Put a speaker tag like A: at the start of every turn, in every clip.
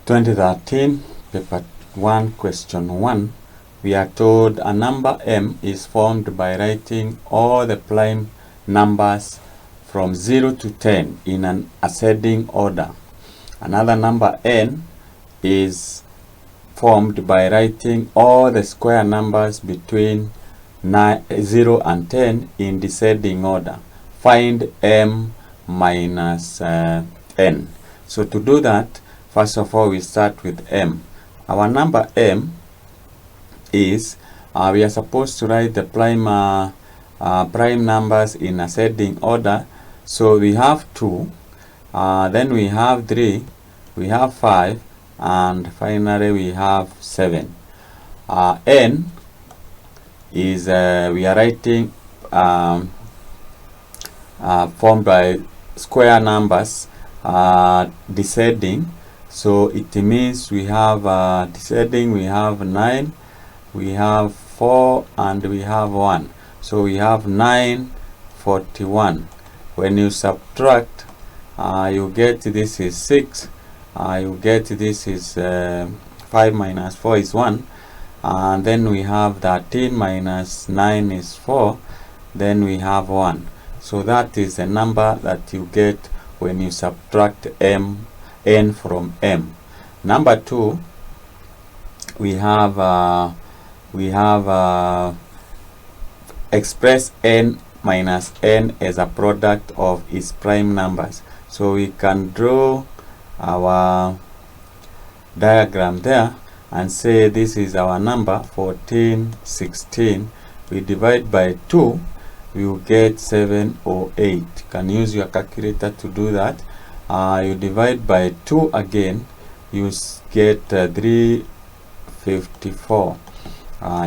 A: 2013, paper 1, question 1, we are told a number m is formed by writing all the prime numbers from 0 to 10 in an ascending order. Another number n is formed by writing all the square numbers between 0 and 10 in descending order. Find m minus n. So to do that, first of all, we start with m. Our number m is, we are supposed to write the prime numbers in ascending order. So we have 2, then we have 3, we have 5, and finally we have 7. N is, we are writing formed by square numbers descending. So it means we have descending, we have 9, we have 4, and we have 1. So we have 9, 41. When you subtract, you get this is 6. You get this is 5 minus 4 is 1. And then we have 13 minus 9 is 4. Then we have 1. So that is the number that you get when you subtract n from m. Number 2, we have express n minus n as a product of its prime numbers. So we can draw our diagram there and say this is our number 14, 16. We divide by 2, we will get 7 or 8. You can use your calculator to do that. You divide by 2 again, you get 354.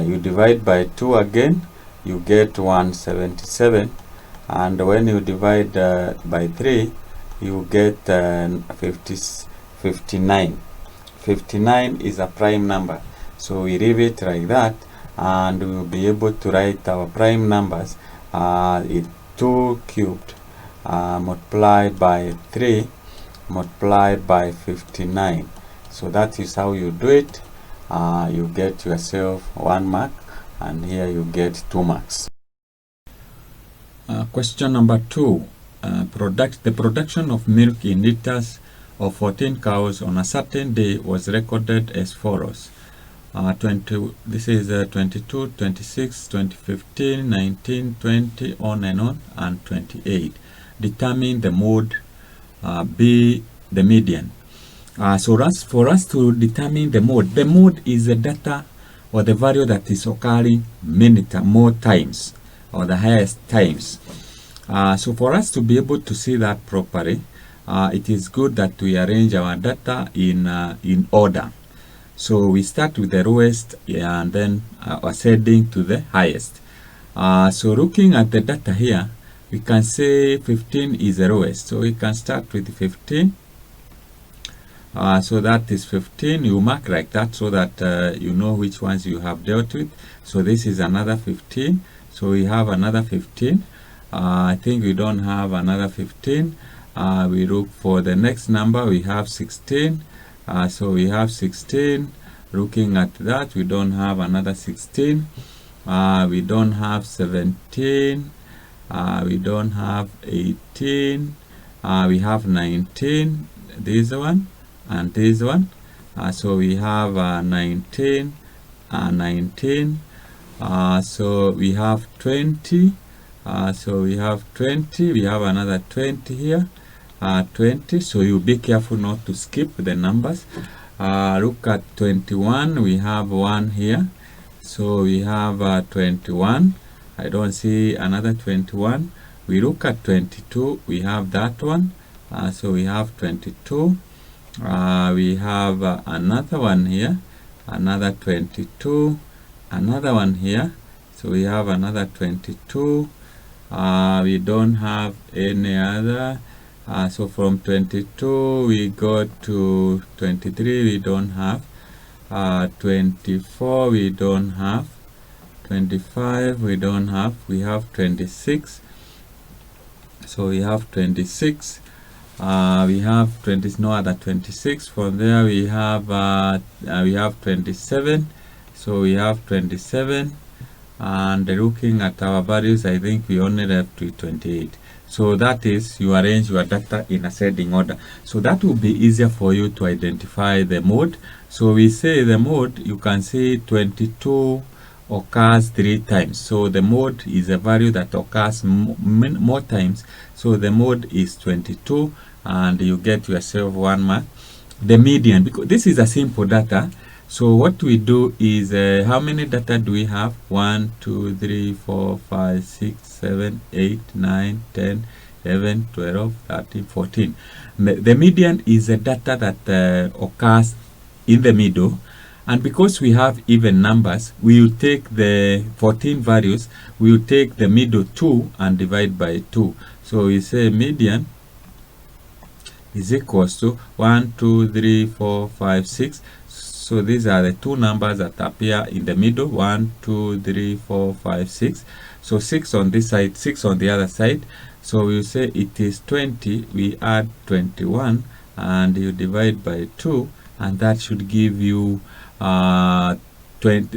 A: You divide by 2 again, you get 177. And when you divide by 3, you get 59. 59 is a prime number. So we leave it like that, and we will be able to write our prime numbers. 2 cubed multiplied by 3 multiplied by 59. So that is how you do it. You get yourself 1 mark, and here you get 2 marks. Question number 2. The production of milk in liters of 14 cows on a certain day was recorded as follows. This is 22, 26, 2015, 19, 20, on and on, and 28. Determine the mode, B, the median. So for us to determine the mode is the data or the value that is occurring more times, or the highest times. So for us to be able to see that properly, it is good that we arrange our data in order. So we start with the lowest and then ascending to the highest. So looking at the data here, we can say 15 is the lowest. So we can start with 15. So that is 15. You mark like that so that you know which ones you have dealt with. So this is another 15. So we have another 15. I think we don't have another 15. We look for the next number. We have 16. So we have 16. Looking at that, we don't have another 16. We don't have 17. We don't have 18. We have 19. This one and this one. So we have 19. 19. So we have 20. So we have 20. We have another 20 here. 20. So you be careful not to skip the numbers. Look at 21. We have 1 here. So we have 21. I don't see another 21. We look at 22. We have that one. So we have 22. We have another one here. Another 22. Another one here. So we have another 22. We don't have any other. So from 22 we go to 23. We don't have 24. We don't have 25. We don't have. We have 26. So we have 26. We have 20, no other 26. From there we have 27. So we have 27, and looking at our values, I think we only left with 28. So that is, you arrange your data in ascending order. So that will be easier for you to identify the mode. So we say the mode, you can see 22 occurs 3 times. So the mode is a value that occurs more times. So the mode is 22, and you get yourself 1 mark. The median, because this is a simple data. So what we do is, how many data do we have? 1, 2, 3, 4, 5, 6, 7, 8, 9, 10, 11, 12, 13, 14. The median is a data that occurs in the middle. And because we have even numbers, we will take the 14 values, we will take the middle 2 and divide by 2. So we say median is equals to 1, 2, 3, 4, 5, 6. So these are the 2 numbers that appear in the middle, 1, 2, 3, 4, 5, 6. So 6 on this side, 6 on the other side. So we say it is 20, we add 21, and you divide by 2, and that should give you 20.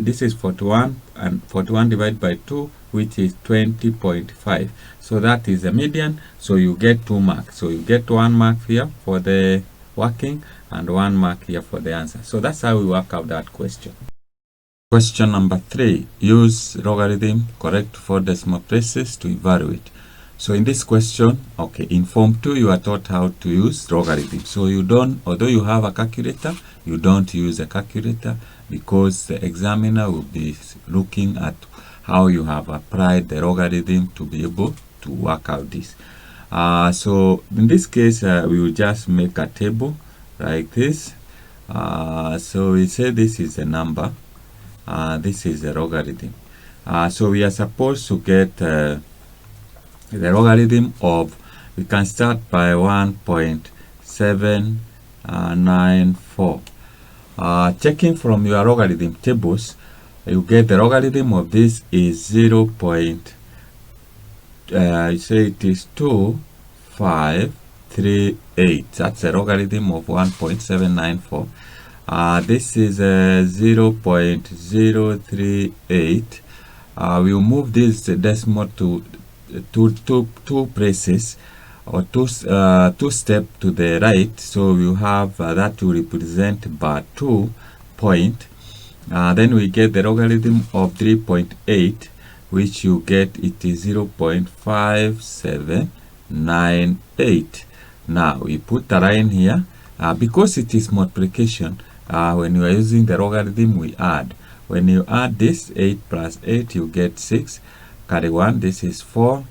A: This is 41, and 41 divided by 2, which is 20.5. So that is the median. So you get 2 marks. So you get 1 mark here for the working and 1 mark here for the answer. So that's how we work out that question. Question number 3. Use logarithm correct 4 decimal places to evaluate. So in this question, okay, in form 2 you are taught how to use logarithm. So you don't, although you have a calculator, you don't use a calculator, because the examiner will be looking at how you have applied the logarithm to be able to work out this. So in this case, we will just make a table like this. So we say this is a number, this is a logarithm. So we are supposed to get the logarithm of, we can start by 1.794. Checking from your logarithm tables, you get the logarithm of this is 0. You say it is 2538. That's a logarithm of 1.794. This is 0.038. We'll move this decimal to two places, or two steps to the right. So we have that to represent bar 2 point. Then we get the logarithm of 3.8, which you get it is 0.5798. Now we put a line here, because it is multiplication. When you are using the logarithm, we add. When you add this 8 plus 8, you get 6. Carry 1, this is 4.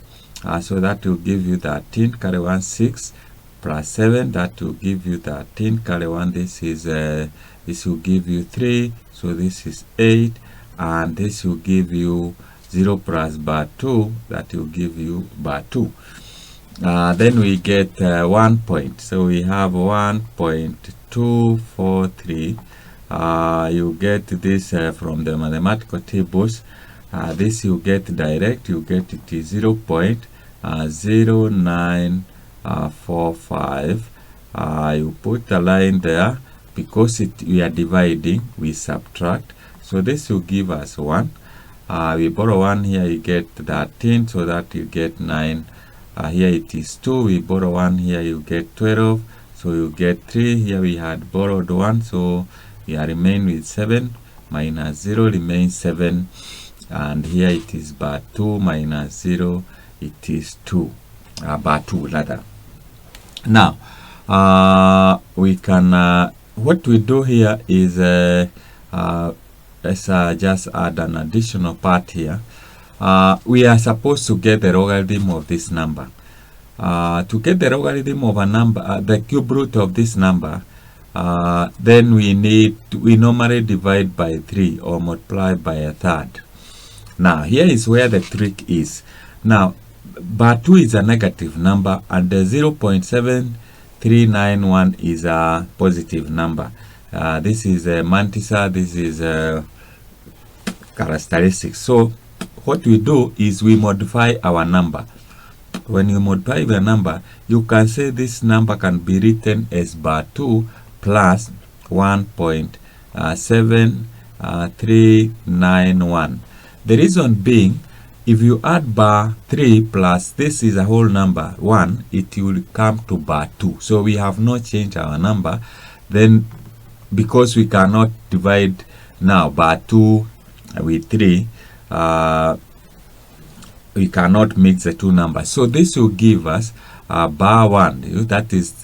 A: So that will give you 13. Carry 1, 6 plus 7, that will give you 13. Carry 1, this is this will give you 3. So this is 8, and this will give you 0 plus bar 2, that will give you bar 2. Then we get 1 point. So we have 1.243. You get this from the mathematical tables. This you get direct, you get it is 0.0945. You put a line there, because we are dividing, we subtract. So this will give us 1. We borrow 1 here, you get 13, so that you get 9. Here it is 2, we borrow 1 here, you get 12, so you get 3. Here we had borrowed 1, so we are remain with 7, minus 0 remains 7. And here it is bar 2 minus 0, it is 2, bar 2 rather. Now, we can, what we do here is, let's just add an additional part here. We are supposed to get the logarithm of this number. To get the logarithm of a number, the cube root of this number, then we normally divide by 3 or multiply by a third. Now, here is where the trick is. Now, bar 2 is a negative number, and the 0.7391 is a positive number. This is a mantissa, this is a characteristic. So, what we do is we modify our number. when you multiply the number, you can say this number can be written as bar 2 plus 1.7391. The reason being, if you add bar 3 plus this is a whole number 1, it will come to bar 2. So we have not changed our number. Then because we cannot divide now bar 2 with 3, we cannot mix the two numbers. So this will give us bar 1. That is,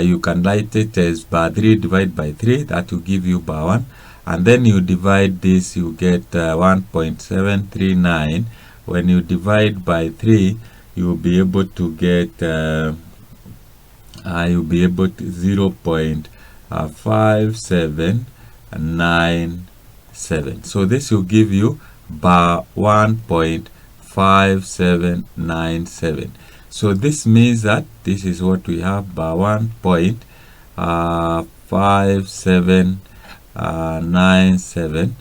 A: you can write it as bar 3 divided by 3. That will give you bar 1. And then you divide this, you get 1.739. When you divide by 3, you will be able to get 0.5797. So this will give you bar 1.5797. So this means that this is what we have, bar 1.5797.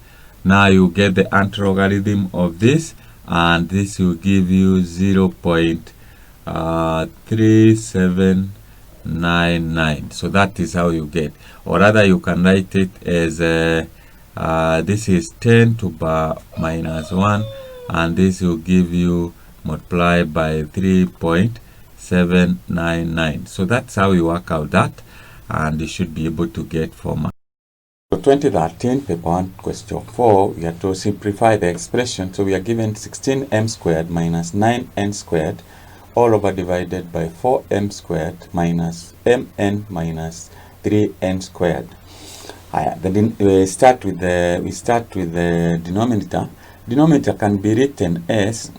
A: Now you get the anti-logarithm of this, and this will give you 0.3799. So that is how you get, or rather you can write it as this is 10 to bar minus 1, and this will give you multiplied by 3.799. So that's how you work out that, and you should be able to get format. So 2013 paper 1 question 4, we have to simplify the expression. So we are given 16m squared minus 9n squared all over divided by 4m squared minus mn minus 3n squared. We start with the denominator. Denominator can be written as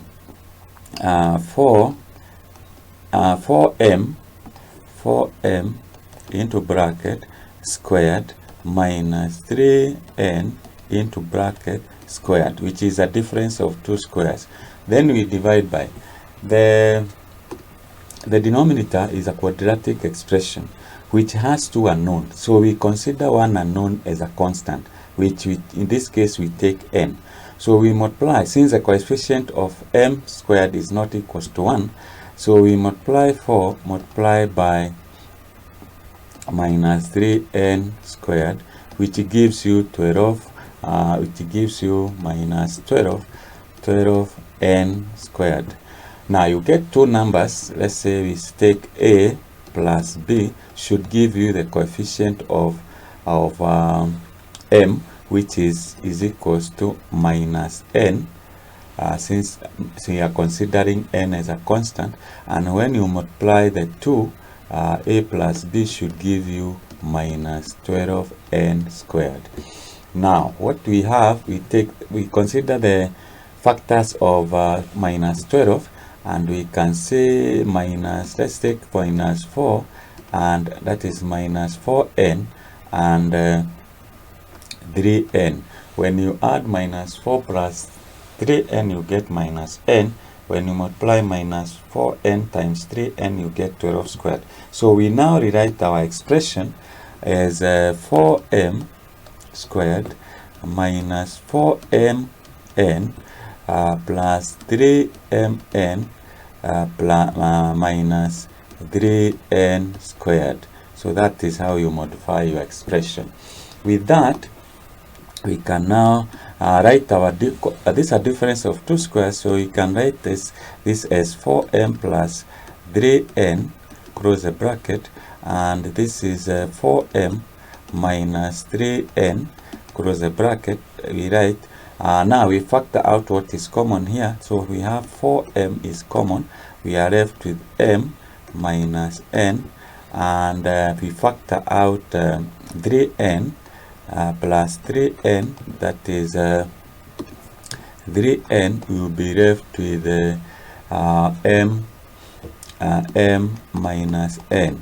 A: 4m into bracket squared minus 3n into bracket squared, which is a difference of two squares. Then we divide by the denominator is a quadratic expression which has two unknowns. So we consider one unknown as a constant, which in this case we take n. So we multiply, since the coefficient of m squared is not equals to 1, so we multiply 4 multiplied by minus 3n squared, which gives you 12, which gives you minus 12n squared. Now you get two numbers. Let's say we take a plus b, should give you the coefficient of m, which is equals to minus n, since we are considering n as a constant. And when you multiply the two, a plus b should give you minus 12n squared. Now what we have, we consider the factors of minus 12, and we can say minus, let's take minus 4, and that is minus 4n and 3n. When you add minus 4 plus 3n, you get minus n. When you multiply minus 4n times 3n, you get 12 squared. So we now rewrite our expression as 4m squared minus 4mn plus 3mn minus 3n squared. So that is how you modify your expression. With that, we can now write our this is a difference of two squares, so we can write this as 4m plus 3n, close the bracket, and this is 4m minus 3n, close the bracket. We write now we factor out what is common here, so we have 4m is common, we are left with m minus n, and we factor out 3n plus 3n, that is 3n will be left with m minus n.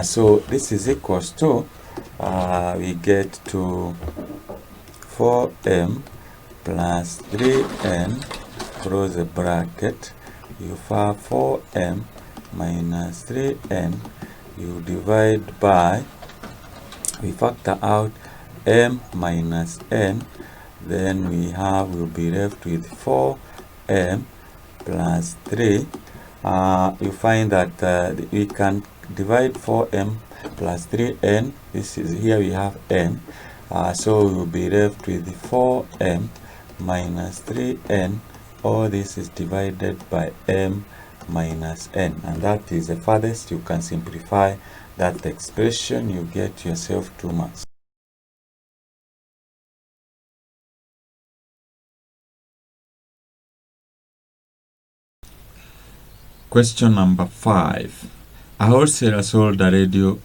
A: So this is equals to we get to 4m plus 3n, close the bracket, you have 4m minus 3n, you divide by, we factor out m minus n, then we will be left with 4m plus 3, you find that we can divide 4m plus 3n. This is here we have n, so we will be left with 4m minus 3n. All this is divided by m minus n, and that is the farthest you can simplify that expression. You get yourself 2 marks. Question number 5. A wholesaler sold a radio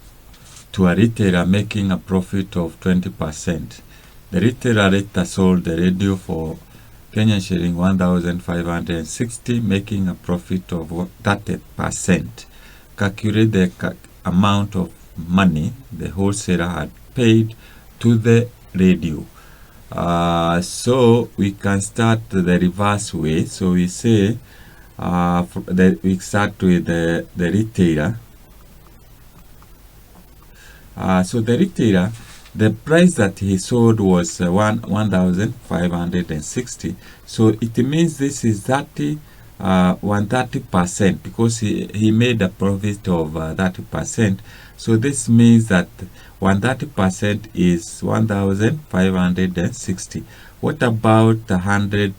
A: to a retailer making a profit of 20%. The retailer later sold the radio for Kenyan shilling 1,560, making a profit of 30%. Calculate the amount of money the wholesaler had paid to the radio. So we can start the reverse way. So we say we start with the retailer. So the retailer, the price that he sold was 1,560. So it means this is 130%, because he made a profit of 30%. So this means that 130% is 1,560. What about 100%?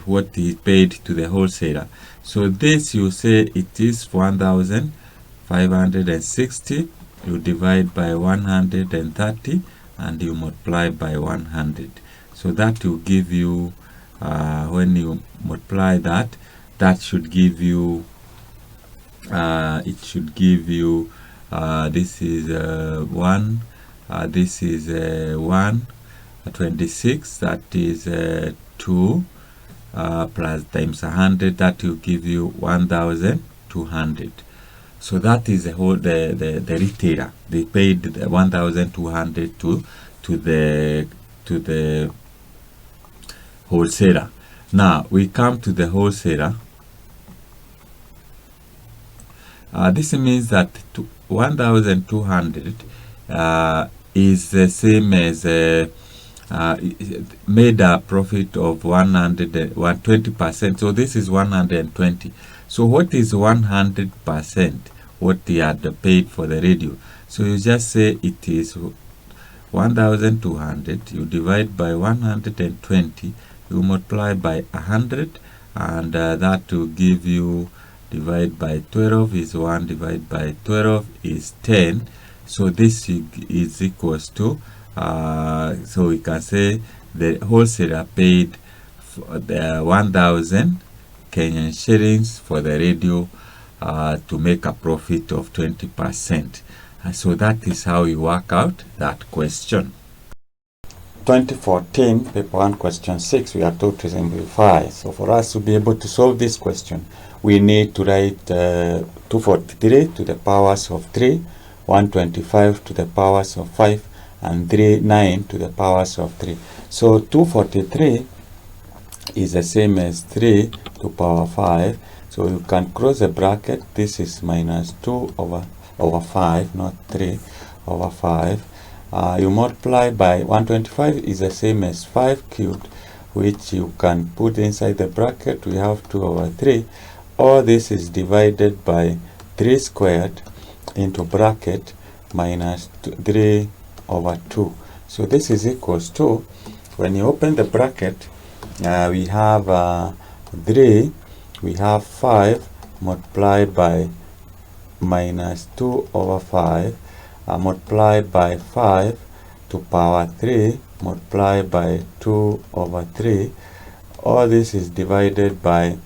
A: What he paid to the wholesaler? So this, you say it is 1,560. You divide by 130 and you multiply by 100. So that will give you, when you multiply that, that should give you, it should give you, this is 1, this is 126, that is 2 plus times 100, that will give you 1,200. So that is the whole the retailer. They paid the 1,200 to the wholesaler. Now we come to the wholesaler. This means that 1,200 is the same as made a profit of 120%. So this is 120. So what is 100%? What he had paid for the radio? So you just say it is 1,200. You divide by 120. You multiply by 100, and that will give you, divide by 12 is 1, divide by 12 is 10. So this is equals to, so we can say the wholesaler paid the 1,000 Kenyan shillings for the radio to make a profit of 20%. So that is how we work out that question. 2014 paper 1 question 6, we are told to simplify. So for us to be able to solve this question, we need to write 243 to the powers of 3, 125 to the powers of 5, and 9 to the powers of 3. So 243 is the same as 3 to power 5. So you can close the bracket. This is minus 2 over 5, not 3 over 5. You multiply by 125 is the same as 5 cubed, which you can put inside the bracket. We have 2 over 3. All this is divided by 3 squared into bracket minus 3 over 2. So this is equals to, when you open the bracket, we have 3, we have 5 multiplied by minus 2 over 5, multiplied by 5 to power 3, multiplied by 2 over 3. All this is divided by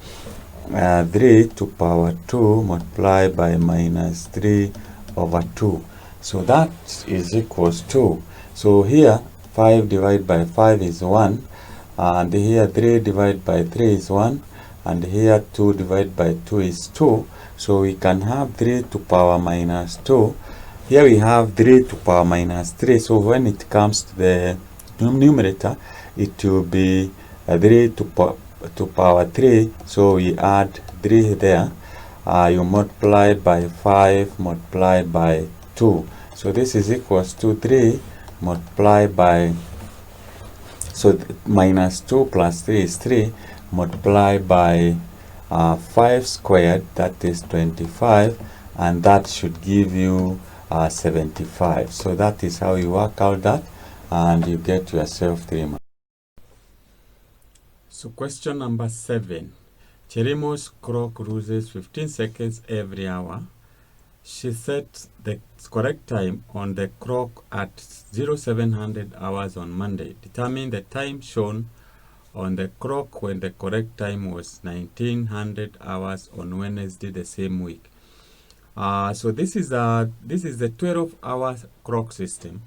A: 3 to power 2, multiplied by minus 3 over 2. So that is equals to, so here 5 divided by 5 is 1, and here 3 divided by 3 is 1, and here 2 divided by 2 is 2. So we can have 3 to power minus 2. Here we have 3 to power minus 3. So when it comes to the numerator, it will be 3 to power 3. So we add 3 there. You multiply by 5 multiplied by 2. So this is equals to 3 multiplied by, so minus 2 plus 3 is 3 multiplied by 5 squared, that is 25, and that should give you 75. So that is how you work out that, and you get yourself 3 marks. So question number 7. Cherimo's clock loses 15 seconds every hour. She set the correct time on the clock at 0700 hours on Monday. Determine the time shown on the clock when the correct time was 1900 hours on Wednesday the same week. So this is the 12-hour clock system,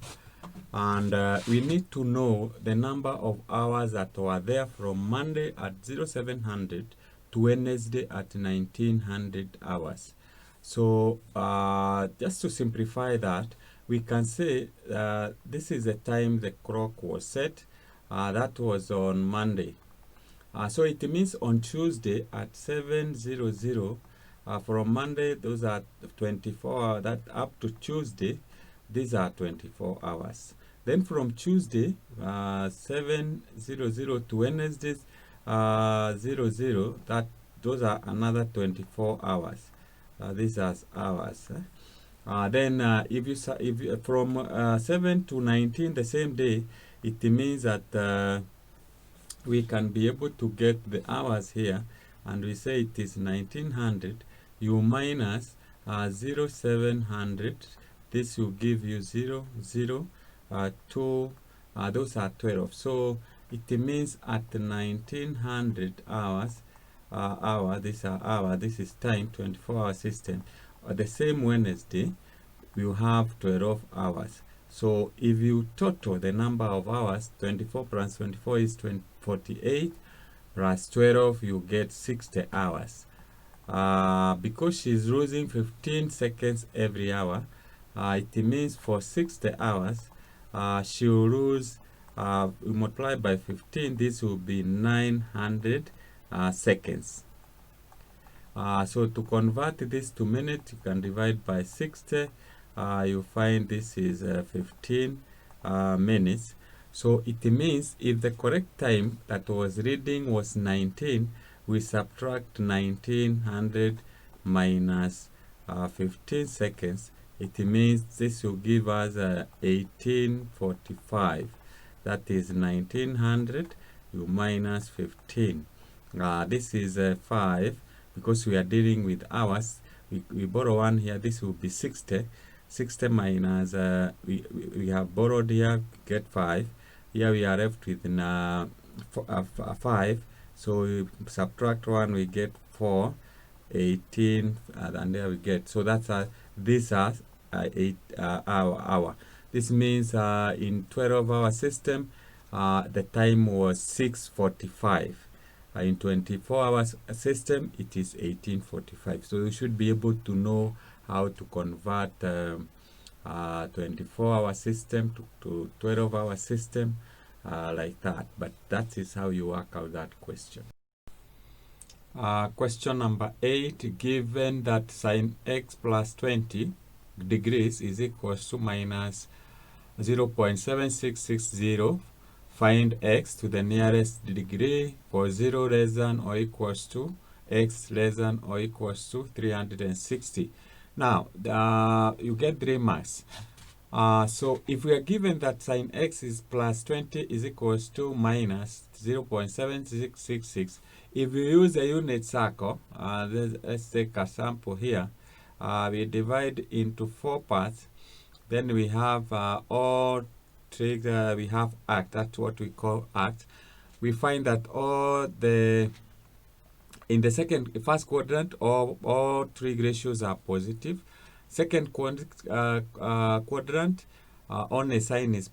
A: and we need to know the number of hours that were there from Monday at 0700 to Wednesday at 1900 hours. So just to simplify that, we can say this is the time the clock was set. That was on Monday. So it means on Tuesday at 7:00, from Monday, those are 24 hours, that up to Tuesday, these are 24 hours. Then from Tuesday, 7:00 to Wednesday, 00, those are another 24 hours. These are hours. Then if you from 7 to 19 the same day, it means that we can be able to get the hours here, and we say it is 1900. You minus 0700. This will give you 2. Those are 12. So it means at 1900 hours. This is time, 24-hour system. The same Wednesday, you have 12 hours. So if you total the number of hours, 24 plus 24 is 48, plus 12, you get 60 hours. Because she's losing 15 seconds every hour, it means for 60 hours, she will lose, multiply by 15, this will be 900 seconds. So to convert this to minutes, you can divide by 60. You find this is 15 minutes. So it means if the correct time that was reading was 19, we subtract 1900 minus 15 seconds. It means this will give us 1845. That is 1900, you minus 15. This is 5, because we are dealing with hours. We borrow 1 here, this will be 60. 60 minus, we have borrowed here, get 5. Here we are left with 5. So we subtract 1, we get 4, 18, and there we get. So that's these are 8 hour. This means in 12-hour system, the time was 6:45. In 24-hour system, it is 18:45. So you should be able to know how to convert 24-hour system to 12-hour system like that. But that is how you work out that question. Question number 8, given that sine x plus 20 degrees is equals to minus 0.7660, find x to the nearest degree for 0 less than or equals to x less than or equals to 360. Now, you get 3 marks. So if we are given that sine x is plus 20 is equals to minus 0.7666, if we use a unit circle, let's take a sample here. We divide into 4 parts. Then we have all trigs, we have arc, that's what we call arc. We find that in the first quadrant, all trig ratios are positive. Second quadrant, only sine is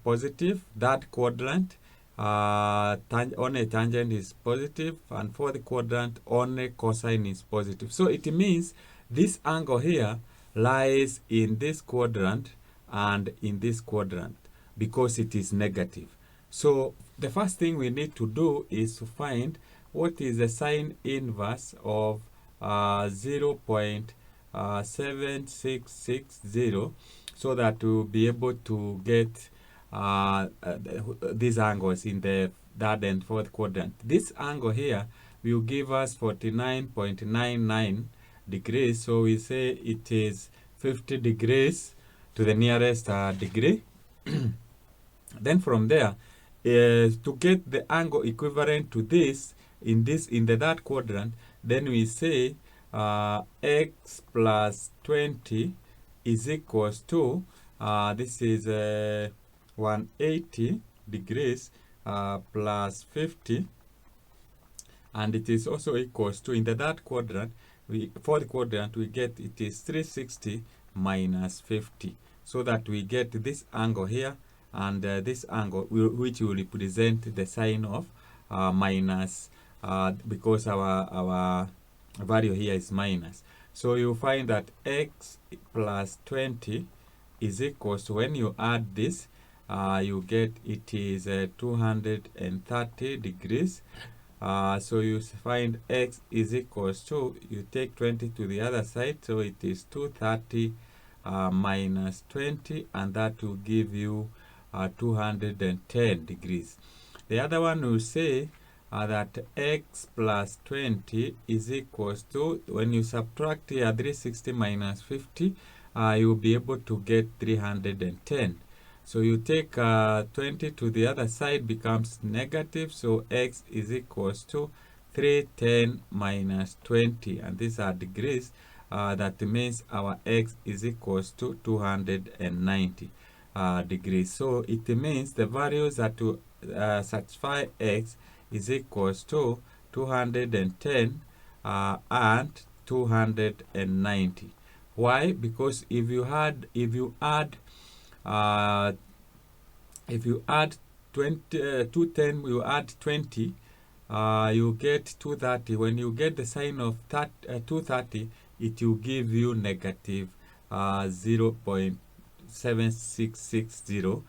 A: positive. Third quadrant, only tangent is positive. And fourth quadrant, only cosine is positive. So it means this angle here lies in this quadrant and in this quadrant because it is negative. So the first thing we need to do is to find what is the sine inverse of 0.7660, so that we'll be able to get these angles in the third and fourth quadrant. This angle here will give us 49.99 degrees. So we say it is 50 degrees to the nearest degree. Then from there, to get the angle equivalent to this in the third quadrant, then we say x plus 20 is equals to this is 180 degrees plus 50, and it is also equals to, in the third quadrant, fourth quadrant, we get it is 360 minus 50, so that we get this angle here and this angle, which will represent the sign of minus, because our value here is minus. So you find that x plus 20 is equals to, when you add this, you get it is 230 degrees. So you find x is equals to, you take 20 to the other side, so it is 230 minus 20, and that will give you 210 degrees. The other one will say that x plus 20 is equals to, when you subtract here 360 minus 50, you will be able to get 310. So you take 20 to the other side, becomes negative, so x is equals to 310 minus 20, and these are degrees. That means our x is equals to 290 degrees. So it means the values that to satisfy x is equals to 210 and 290. Why? Because if you add 210, you add 20, you get 230. When you get the sign of 230, it will give you negative 0.7660.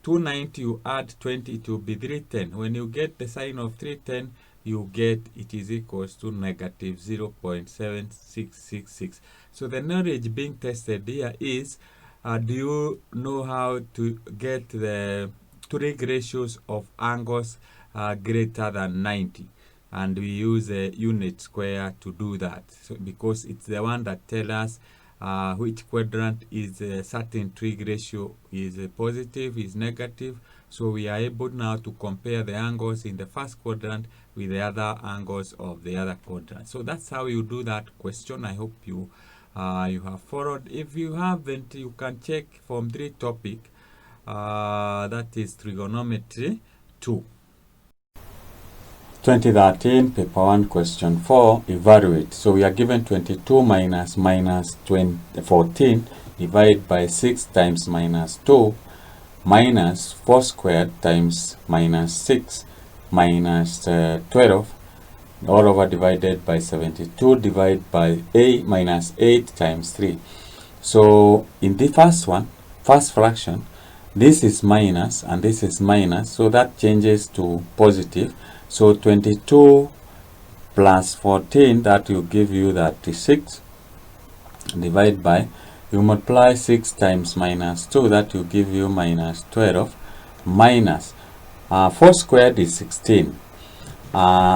A: 290, you add 20, it will be 310. When you get the sign of 310, you get it is equals to negative 0.7666. So the knowledge being tested here is, do you know how to get the trig ratios of angles greater than 90? And we use a unit square to do that. So because it's the one that tells us which quadrant is a certain trig ratio is positive, is negative. So we are able now to compare the angles in the first quadrant with the other angles of the other quadrant. So that's how you do that question. I hope you have followed. If you haven't, you can check Form 3 topic, that is Trigonometry 2. 2013 paper 1 question 4, evaluate. So we are given 22 minus 14 divided by 6 times minus 2 minus 4 squared times minus 6 minus 12 all over divided by 72 divided by a minus 8 times 3. So in the first fraction, this is minus and this is minus, so that changes to positive. So 22 plus 14, that will give you 36, divided by, you multiply 6 times minus 2, that will give you minus 12, minus 4 squared is 16.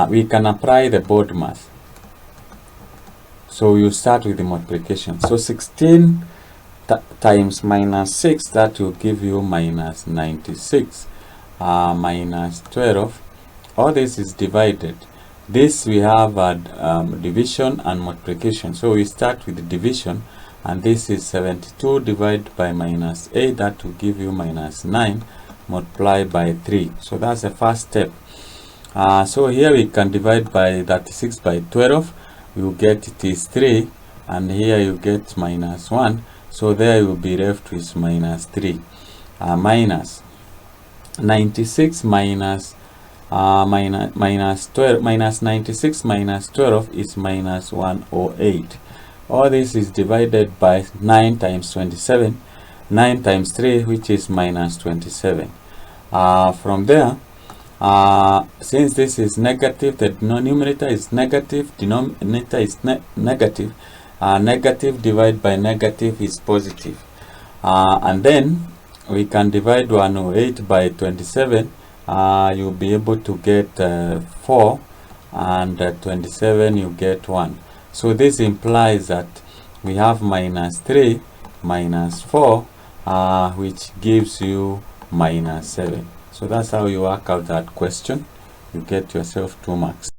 A: We can apply the board math. So you start with the multiplication. So 16 times minus 6, that will give you minus 96, minus 12. All this is divided. This we have division and multiplication. So we start with the division, and this is 72 divided by minus 8, that will give you minus 9, multiplied by 3. So that's the first step. So here we can divide by 36 by 12, you get it is 3, and here you get minus 1. So there you will be left with minus 3, minus 96 minus 12, minus 96 minus 12 is minus 108. All this is divided by 9 times 27, 9 times 3, which is minus 27. From there, since this is negative, the numerator is negative, denominator is negative. Negative divided by negative is positive. And then we can divide 108 by 27. You'll be able to get 4, and 27 you get 1. So this implies that we have minus 3 minus 4, which gives you minus 7. So that's how you work out that question. You get yourself 2 marks.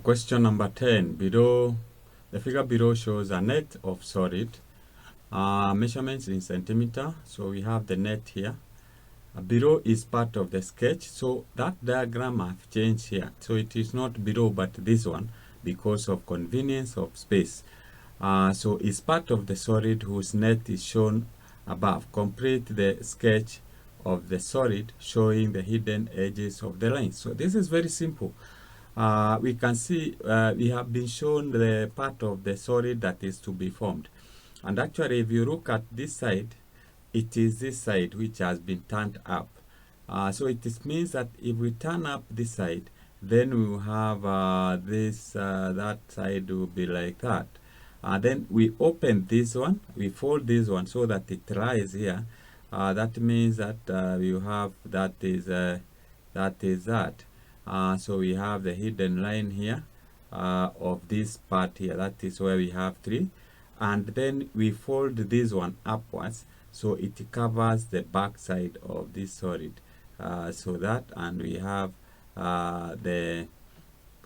A: Question number 10. Below, the figure below shows a net of solid measurements in centimeter. So we have the net here. Below is part of the sketch, so that diagram I've changed here. So it is not below but this one because of convenience of space. So it's part of the solid whose net is shown above. Complete the sketch of the solid showing the hidden edges of the line. So this is very simple. We can see we have been shown the part of the solid that is to be formed. And actually, if you look at this side, it is this side which has been turned up. So it means that if we turn up this side, then we will have that side will be like that. Then we open this one, we fold this one so that it lies here. That means that we have that is that. So we have the hidden line here of this part here. That is where we have 3. And then we fold this one upwards so it covers the back side of this solid. So that, and we have the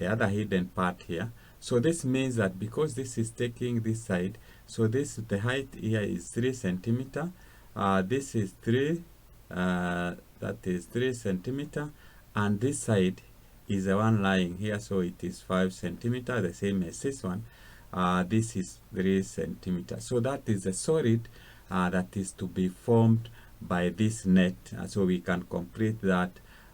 A: other hidden part here. So this means that because this is taking this side, so the height here is 3 centimeter. This is 3, that is 3 centimeter, and this side is the one lying here, so it is 5 centimeter, the same as this one. This is 3 centimeters. So that is the solid that is to be formed by this net. So we can complete that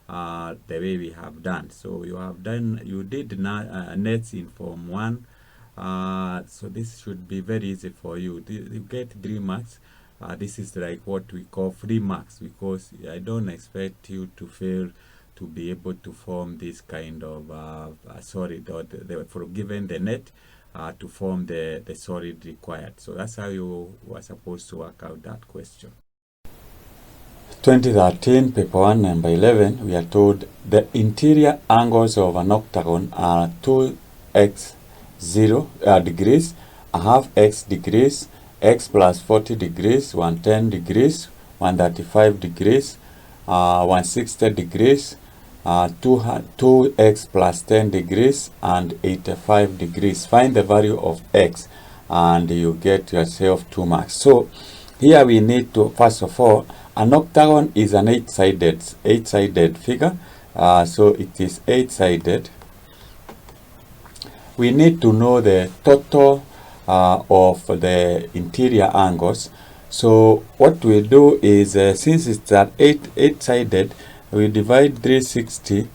A: the way we have done. So you did nets in form 1. So this should be very easy for you. You get 3 marks. This is like what we call free marks, because I don't expect you to fail to be able to form this kind of solid, or for given the net to form the solid required. So that's how you were supposed to work out that question. 2013 paper 1 number 11, we are told the interior angles of an octagon are 2x 0 degrees, a half x degrees, x plus 40 degrees, 110 degrees, 135 degrees, 160 degrees, 2x plus 10 degrees, and 85 degrees. Find the value of x and you get yourself 2 marks. So here we need to, first of all, an octagon is an 8-sided figure. So it is 8-sided. We need to know the total of the interior angles. So what we do is, since it's at 8-sided, we divide 360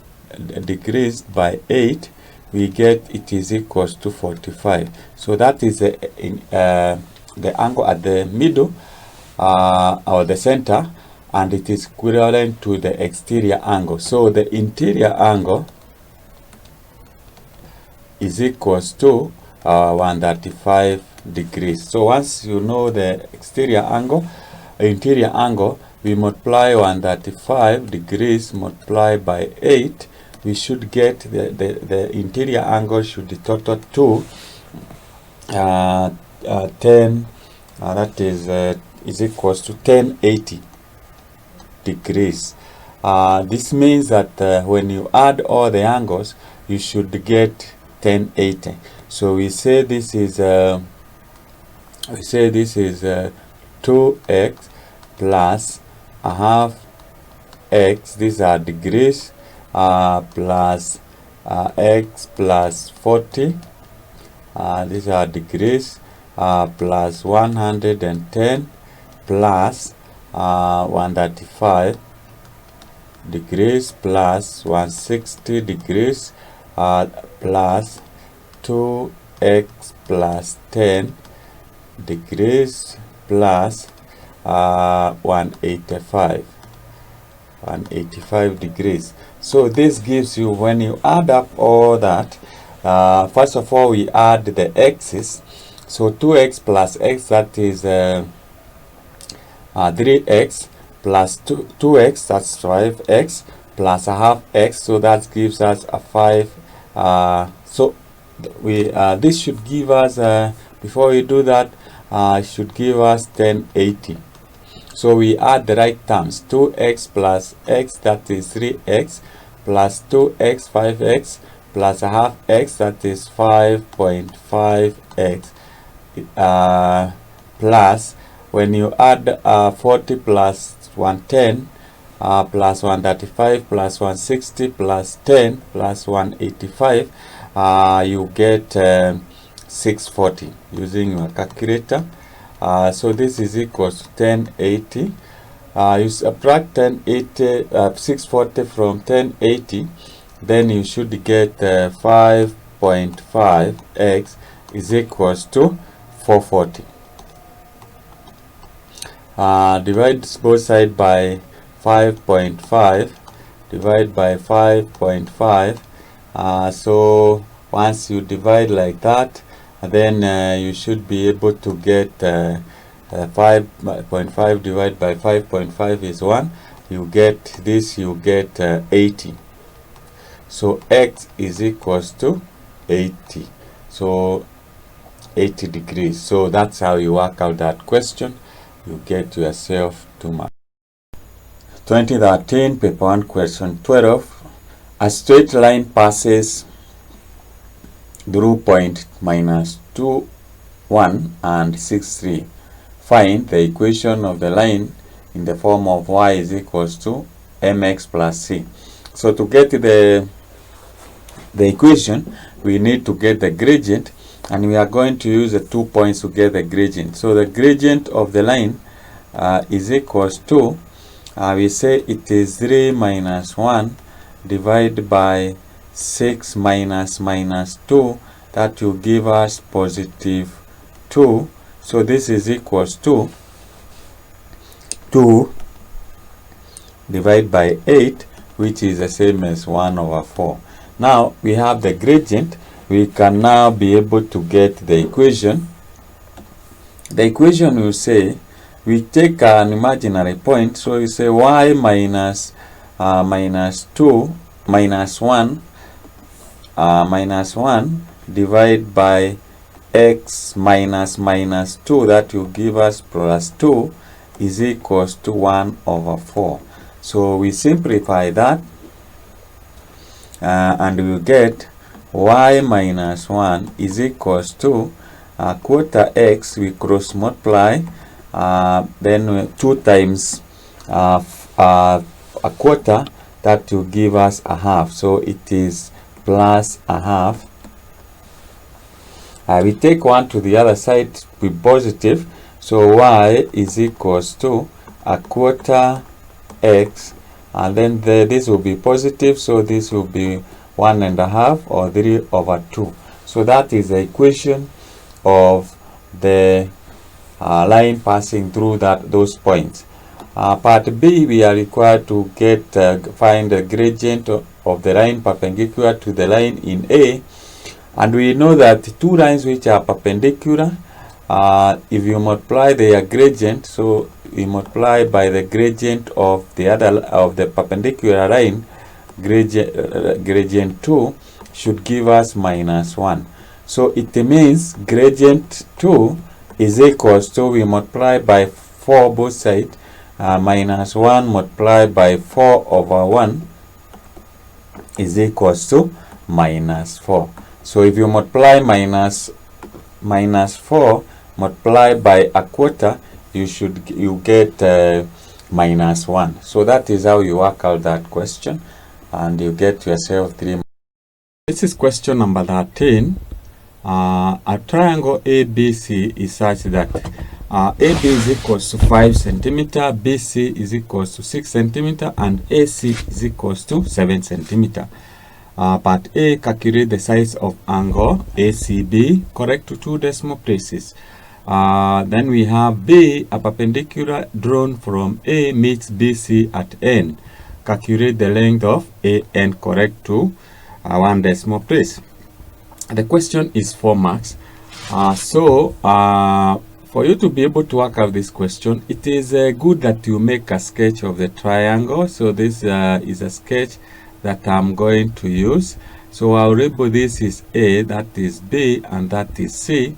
A: degrees by 8. We get it is equals to 45. So that is the angle at the middle or the center, and it is equivalent to the exterior angle. So the interior angle is equals to 135 degrees. So once you know the interior angle, we multiply 135 degrees multiplied by 8. We should get the interior angle should be total to 10. That is equals to 1080 degrees. This means that when you add all the angles, you should get 1080. So we say this is 2x plus a half x, these are degrees, plus x plus 40, these are degrees, plus 110 plus 135 degrees plus 160 degrees plus 2x plus 10 degrees plus 185 degrees. So this gives you, when you add up all that, first of all we add the x's. So 2x plus x, that is 3x, plus 2x, that's 5x, plus a half x, so that gives us a 5. So we this should give us, before we do that, it should give us 1080. So we add the right terms, 2x plus x, that is 3x, plus 2x, 5x, plus a half x, that is 5.5x, plus, when you add 40 plus 110, plus 135 plus 160 plus 10 plus 185, you get 640 using your calculator. So this is equals to 1080. You subtract 640 from 1080, then you should get 5.5x is equals to 440. Divide both sides by 5.5, divide by 5.5. So once you divide like that, then you should be able to get 5.5 divided by 5.5 is 1. You get this, you get 80. So x is equals to 80. So 80 degrees. So that's how you work out that question. You get yourself 2 marks. 2013 paper 1 question 12. A straight line passes through point -2, 1 and 6, 3. Find the equation of the line in the form of y is equals to mx plus c. So to get the equation, we need to get the gradient, and we are going to use the 2 points to get the gradient. So the gradient of the line is equals to, we say it is 3 minus 1 divided by 6 minus 2, that will give us positive 2. So this is equals to 2 divided by 8, which is the same as 1/4. Now we have the gradient. We can now be able to get the equation. The equation will say, we take an imaginary point, so you say y minus 2 minus 1 divided by x minus 2, that will give us plus 2, is equals to 1/4. So we simplify that, and we will get y minus 1 is equals to quarter x, we cross multiply, then 2 times a quarter, that will give us a half. So it is plus a half. We take 1 to the other side, be positive, so y is equals to a quarter x, and then this will be positive, so this will be 1.5 or 3/2. So that is the equation of the line passing through those points. Part B, we are required to find the gradient of the line perpendicular to the line in A, and we know that 2 lines which are perpendicular, if you multiply their gradient, so we multiply by the gradient of the perpendicular line, gradient 2 should give us -1. So it means gradient 2 is equals to, we multiply by 4 both sides, -1 multiplied by 4/1 is equals to -4. So if you multiply -4 multiplied by a quarter, you get -1. So that is how you work out that question, and you get yourself 3 marks. This is question number 13. A triangle ABC is such that AB is equals to 5 centimeter, BC is equals to 6 centimeter, and AC is equals to 7 centimeter. Part A, calculate the size of angle ACB, correct to 2 decimal places. Then we have B, a perpendicular drawn from A meets BC at N. Calculate the length of AN, correct to 1 decimal place. The question is 4 marks. So for you to be able to work out this question, it is good that you make a sketch of the triangle. So this is a sketch that I'm going to use. So I'll label this is A, that is B, and that is C.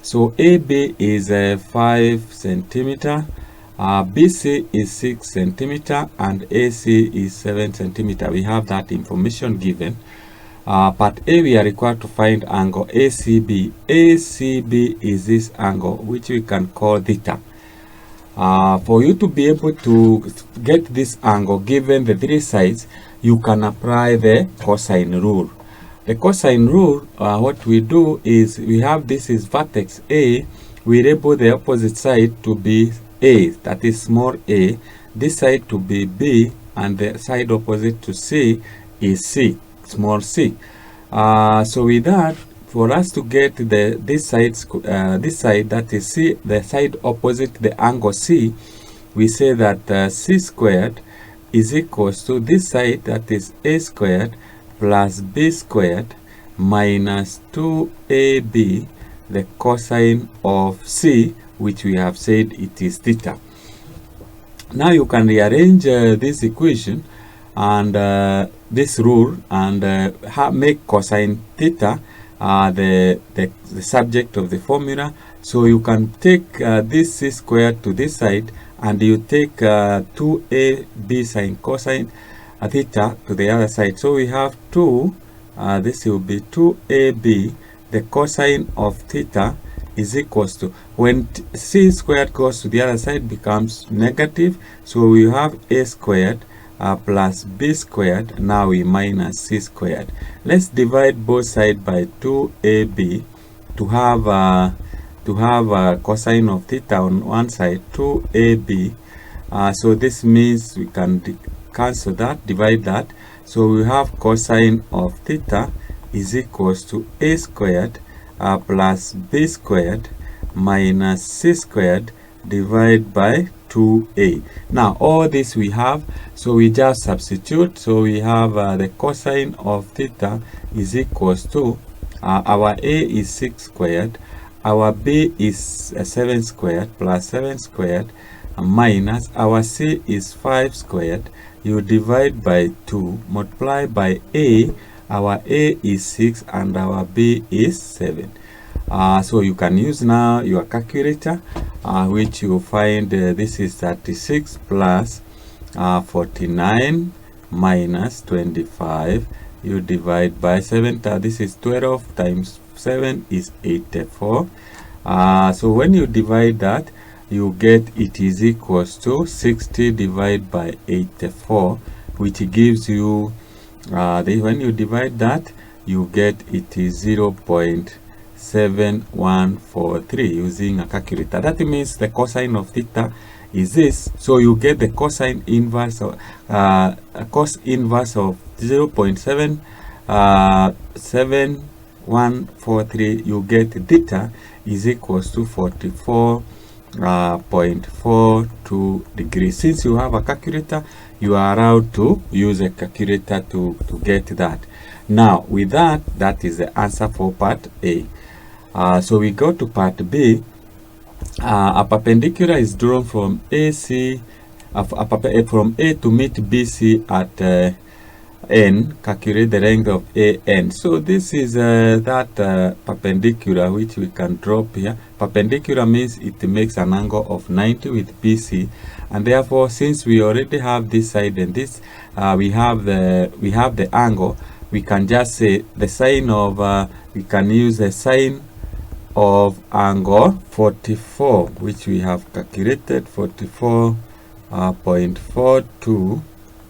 A: So AB is 5 centimeter, BC is 6 centimeter, and AC is 7 centimeter. We have that information given. Part A, we are required to find angle ACB. ACB is this angle, which we can call theta. For you to be able to get this angle, given the three sides, you can apply the cosine rule. The cosine rule, what we do is, we have this is vertex A, we label the opposite side to be A, that is small a, this side to be B, and the side opposite to C is C, small c. So with that, for us to get this side that is C, the side opposite the angle C, we say that C squared is equals to this side, that is A squared plus B squared minus 2AB, the cosine of C, which we have said it is theta. Now you can rearrange this equation and this rule and make cosine theta the subject of the formula. So you can take this C squared to this side, and you take 2AB sine cosine theta to the other side. So we have 2, this will be 2AB, the cosine of theta is equals to, when C squared goes to the other side, becomes negative. So we have A squared plus B squared. Now we minus C squared. Let's divide both sides by 2AB to have a cosine of theta on one side, 2AB. So this means we can cancel that, divide that. So we have cosine of theta is equals to A squared plus B squared minus C squared divided by 2A. Now all this we have, so we just substitute. So we have the cosine of theta is equals to, our A is 6 squared, our B is 7 squared plus 7 squared minus our C is 5 squared. You divide by 2, multiply by A. Our A is 6 and our B is 7. So you can use now your calculator, which you find this is 36 plus 49 minus 25. You divide by 7. This is 12 times 7 is 84. So when you divide that, you get it is equals to 60 divided by 84, which gives you, when you divide that, you get it is 0.7143 using a calculator. That means the cosine of theta is this. So you get the cosine inverse of cos inverse of 0.7143. You get theta is equals to 44.42 degrees. Since you have a calculator, you are allowed to use a calculator to get that. Now with that, that is the answer for part A. So we go to part B. A perpendicular is drawn from AC, from A to meet BC at N. Calculate the length of AN. So this is that perpendicular which we can drop here. Perpendicular means it makes an angle of 90 with BC, and therefore since we already have this side and this, we have the angle. We can just say the sine of we can use the sine of angle 44, which we have calculated, 44.42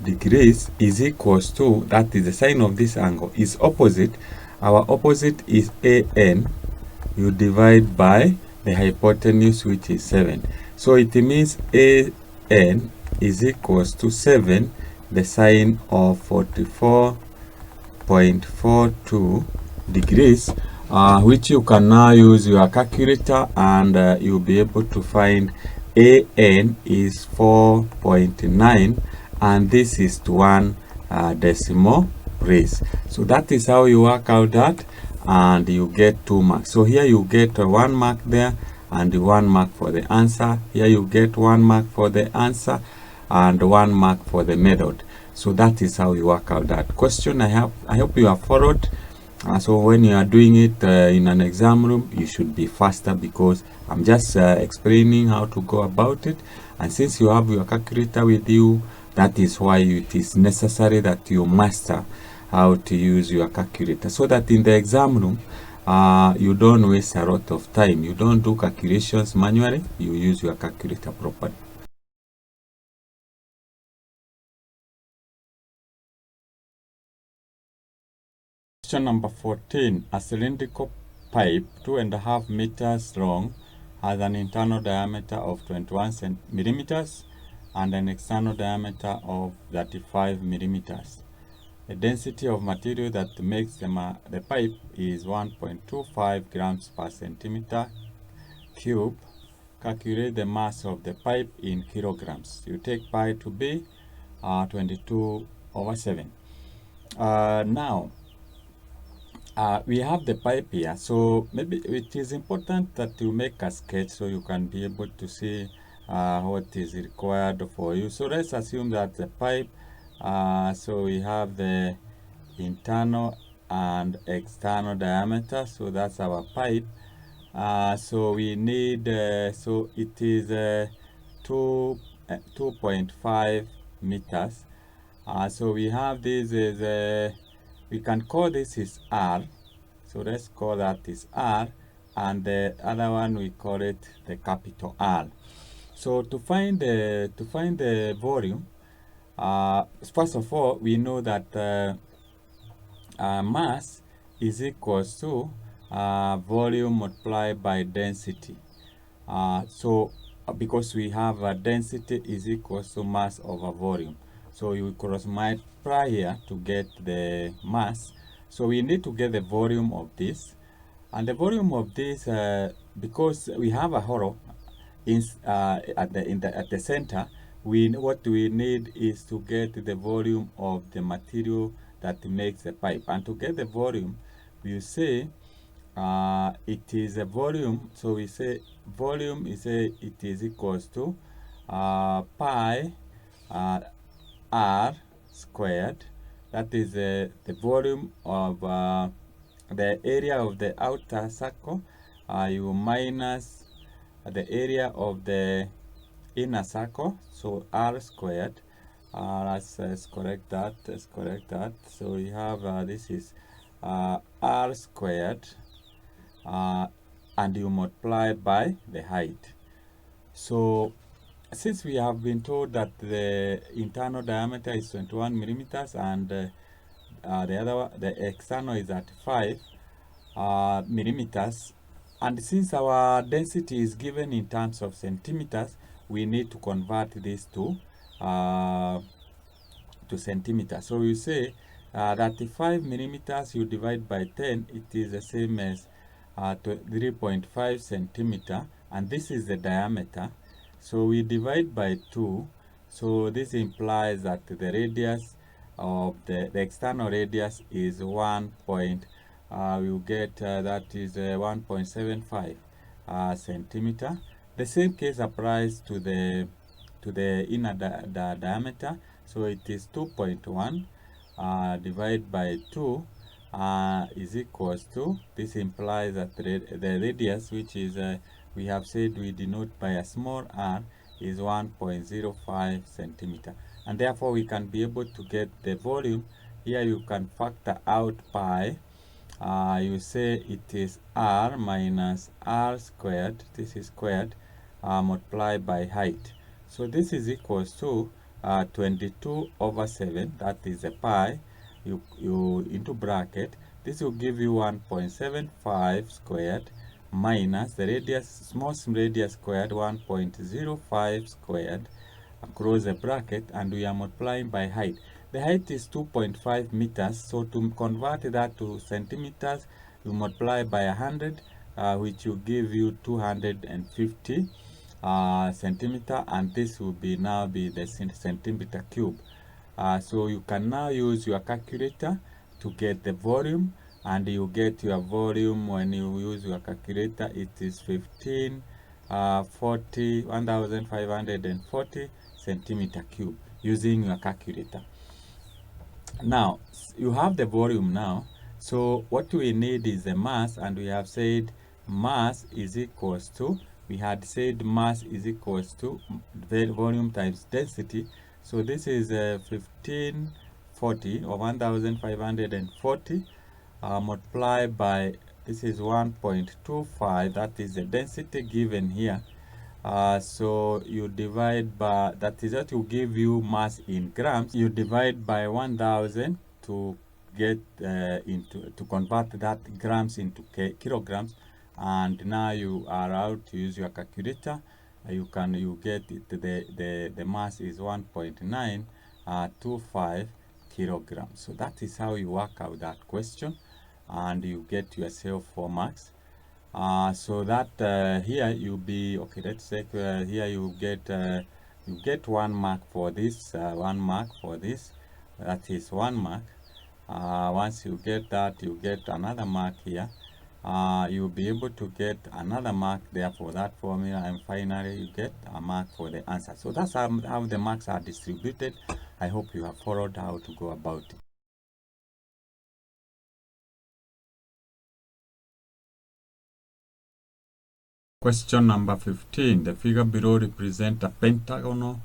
A: degrees is equals to, that is the sine of this angle is opposite. Our opposite is AN. You divide by the hypotenuse, which is 7. So it means AN is equals to 7, the sine of 44.42 degrees, which you can now use your calculator, and you'll be able to find AN is 4.9, and this is to 1 decimal place. So that is how you work out that, and you get 2 marks. So here you get 1 mark there, and 1 mark for the answer. Here you get 1 mark for the answer and 1 mark for the method. So that is how you work out that question. I hope you have followed. So when you are doing it in an exam room, you should be faster, because I'm just explaining how to go about it. And since you have your calculator with you, that is why it is necessary that you master how to use your calculator, so that in the exam room, you don't waste a lot of time. You don't do calculations manually, you use your calculator properly. Question number 14. A cylindrical pipe 2.5 meters long has an internal diameter of 21 millimeters and an external diameter of 35 millimeters. The density of material that makes the pipe is 1.25 grams per centimeter cube. Calculate the mass of the pipe in kilograms. You take pi to be 22/7. Now, we have the pipe here, so maybe it is important that you make a sketch so you can be able to see what is required for you. So let's assume that the pipe, so we have the internal and external diameter, so that's our pipe. So we need, so it is 2.5 meters. So we have this is we can call this is R. So let's call that is R, and the other one we call it the capital R. So to find the volume, first of all, we know that mass is equals to volume multiplied by density. Because we have density is equals to mass over volume, so you cross multiply here to get the mass. So we need to get the volume of this, and the volume of this, because we have a hollow at the center, what we need is to get the volume of the material that makes the pipe. And to get the volume, we say it is a volume, so we say volume is it is equals to pi r squared. That is the volume of the area of the outer circle. You minus the area of the inner circle, so r squared. Let's correct that. So we have this is r squared, and you multiply by the height. So since we have been told that the internal diameter is 21 millimeters and the external is at 5 millimeters, and since our density is given in terms of centimeters, we need to convert this to centimeters. So we say that 5 millimeters you divide by 10, it is the same as 3.5 centimeter, and this is the diameter. So we divide by 2, so this implies that the radius of the external radius is 1. We'll get that is 1.75 centimeter. The same case applies to the inner diameter. So it is 2.1 divided by 2 is equals to, this implies that the radius, which is we have said we denote by a small r, is 1.05 centimeter, and therefore we can be able to get the volume. Here you can factor out pi. You say it is r minus r squared, this is squared, multiplied by height. So this is equals to 22/7, that is a pi, you into bracket, this will give you 1.75 squared minus the radius, small radius squared, 1.05 squared, across the bracket, and we are multiplying by height. The height is 2.5 meters, so to convert that to centimeters, you multiply by 100, which will give you 250 centimeter, and this will now be the centimeter cube. So you can now use your calculator to get the volume, and you get your volume when you use your calculator. It is 15 1540 centimeter cube using your calculator. Now you have the volume now, so what we need is the mass, and we have said mass is equals to, we had said mass is equals to volume times density. So this is 1540 or 1540 multiplied by, this is 1.25, that is the density given here. So you divide by, that is what will give you mass in grams. You divide by 1000 to get to convert that grams into kilograms, and now you are out to use your calculator. You get it, the mass is 1.925 kilograms. So that is how you work out that question, and you get yourself 4 marks. So that here you'll be okay. Let's say here you get 1 mark for this, 1 mark for this. That is 1 mark. Once you get that, you get another mark here. You'll be able to get another mark there for that formula, and finally you get a mark for the answer. So that's how the marks are distributed. I hope you have followed how to go about it. Question number 15. The figure below represents a pentagonal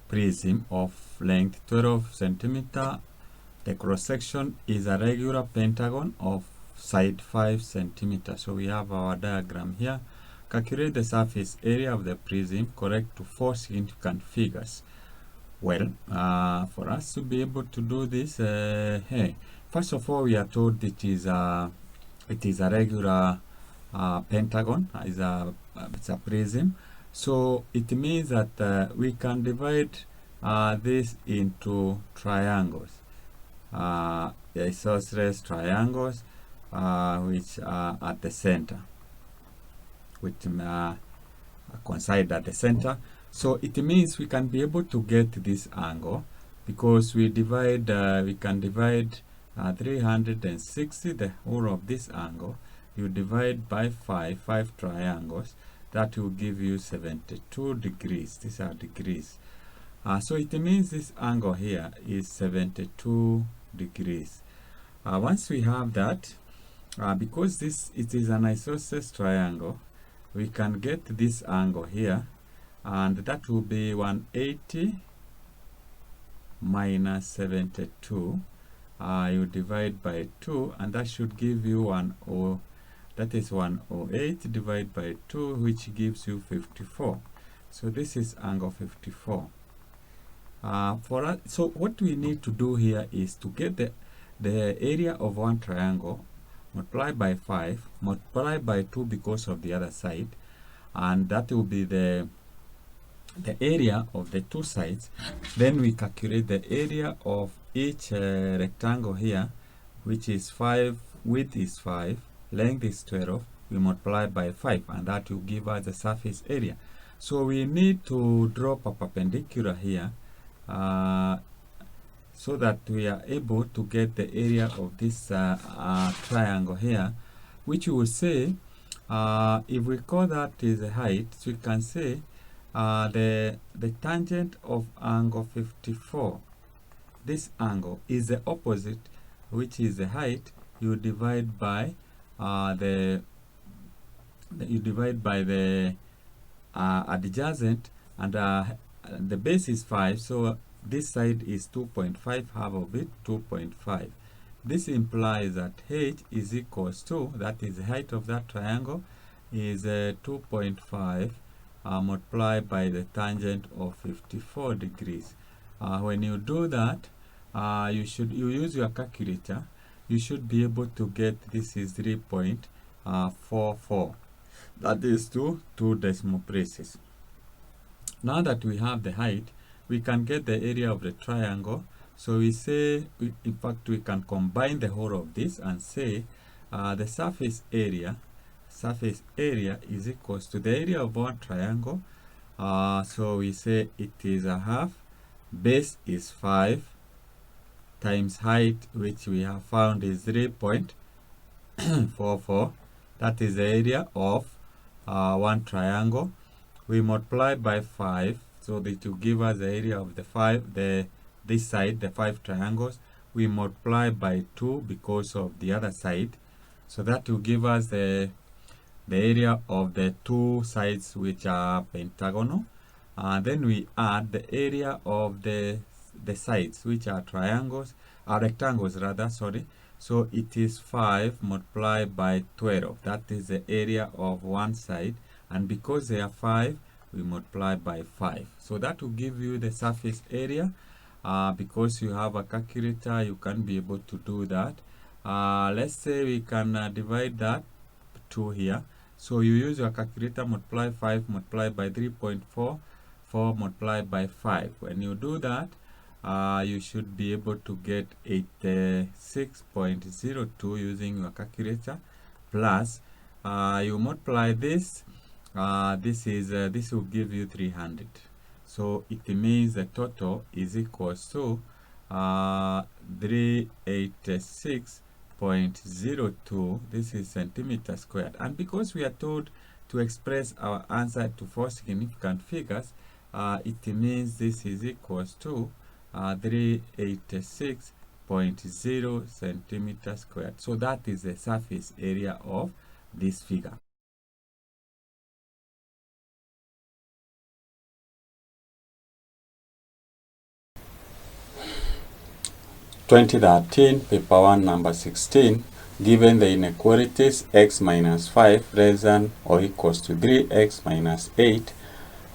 A: prism of length 12 centimeter. The cross section is a regular pentagon of side 5 centimeters. So we have our diagram here. Calculate the surface area of the prism correct to 4 significant figures. Well, for us to be able to do this, hey, first of all, we are told it is a regular pentagon, it's a prism. So it means that we can divide this into triangles, the isosceles triangles, which are at the center, which coincide at the center. So it means we can be able to get this angle because we can divide 360, the whole of this angle. You divide by 5 triangles, that will give you 72 degrees. These are degrees. So it means this angle here is 72 degrees. Once we have that, because it is an isosceles triangle, we can get this angle here, and that will be 180 minus 72. You divide by 2, and that should give you that is 108 divided by 2, which gives you 54. So this is angle 54. So what we need to do here is to get the area of one triangle, multiply by 5, multiply by 2 because of the other side, and that will be the area of the two sides. Then we calculate the area of each rectangle here, which is 5, width is 5, length is 12. We multiply by 5, and that will give us the surface area. So we need to drop a perpendicular here, so that we are able to get the area of this triangle here, which we will say, if we call that is the height, so we can say the tangent of angle 54, this angle is the opposite, which is the height. You divide by the adjacent, and the base is 5, so this side is 2.5, half of it 2.5. This implies that h is equals to, that is the height of that triangle, is 2.5 multiplied by the tangent of 54 degrees. When you do that, you use your calculator. You should be able to get, this is 3.44. That is 2 decimal places. Now that we have the height, we can get the area of the triangle. So we say, in fact, we can combine the whole of this and say the surface area is equals to the area of one triangle. So we say it is a half, base is 5, times height, which we have found is 3.44. That is the area of one triangle. we multiply by 5, so that will give us the area of the 5, this side, the 5 triangles. We multiply by 2 because of the other side, so that will give us the area of the two sides which are pentagonal. Then we add the area of the sides which are triangles, rectangles rather, sorry. So it is 5 multiplied by 12. That is the area of one side, and because they are 5, we multiply by 5. So that will give you the surface area. Because you have a calculator, you can be able to do that. Let's say we can divide that 2 here. So you use your calculator, multiply 5 multiplied by 3.4, 4 multiplied by 5. When you do that, you should be able to get 86.02 using your calculator, plus you multiply this. This will give you 300. So it means the total is equals to 386.02. This is centimeter squared. And because we are told to express our answer to 4 significant figures, it means this is equals to 386.0 centimeter squared. So that is the surface area of this figure. 2013, paper 1, number 16, given the inequalities x minus 5 less than or equals to 3x minus 8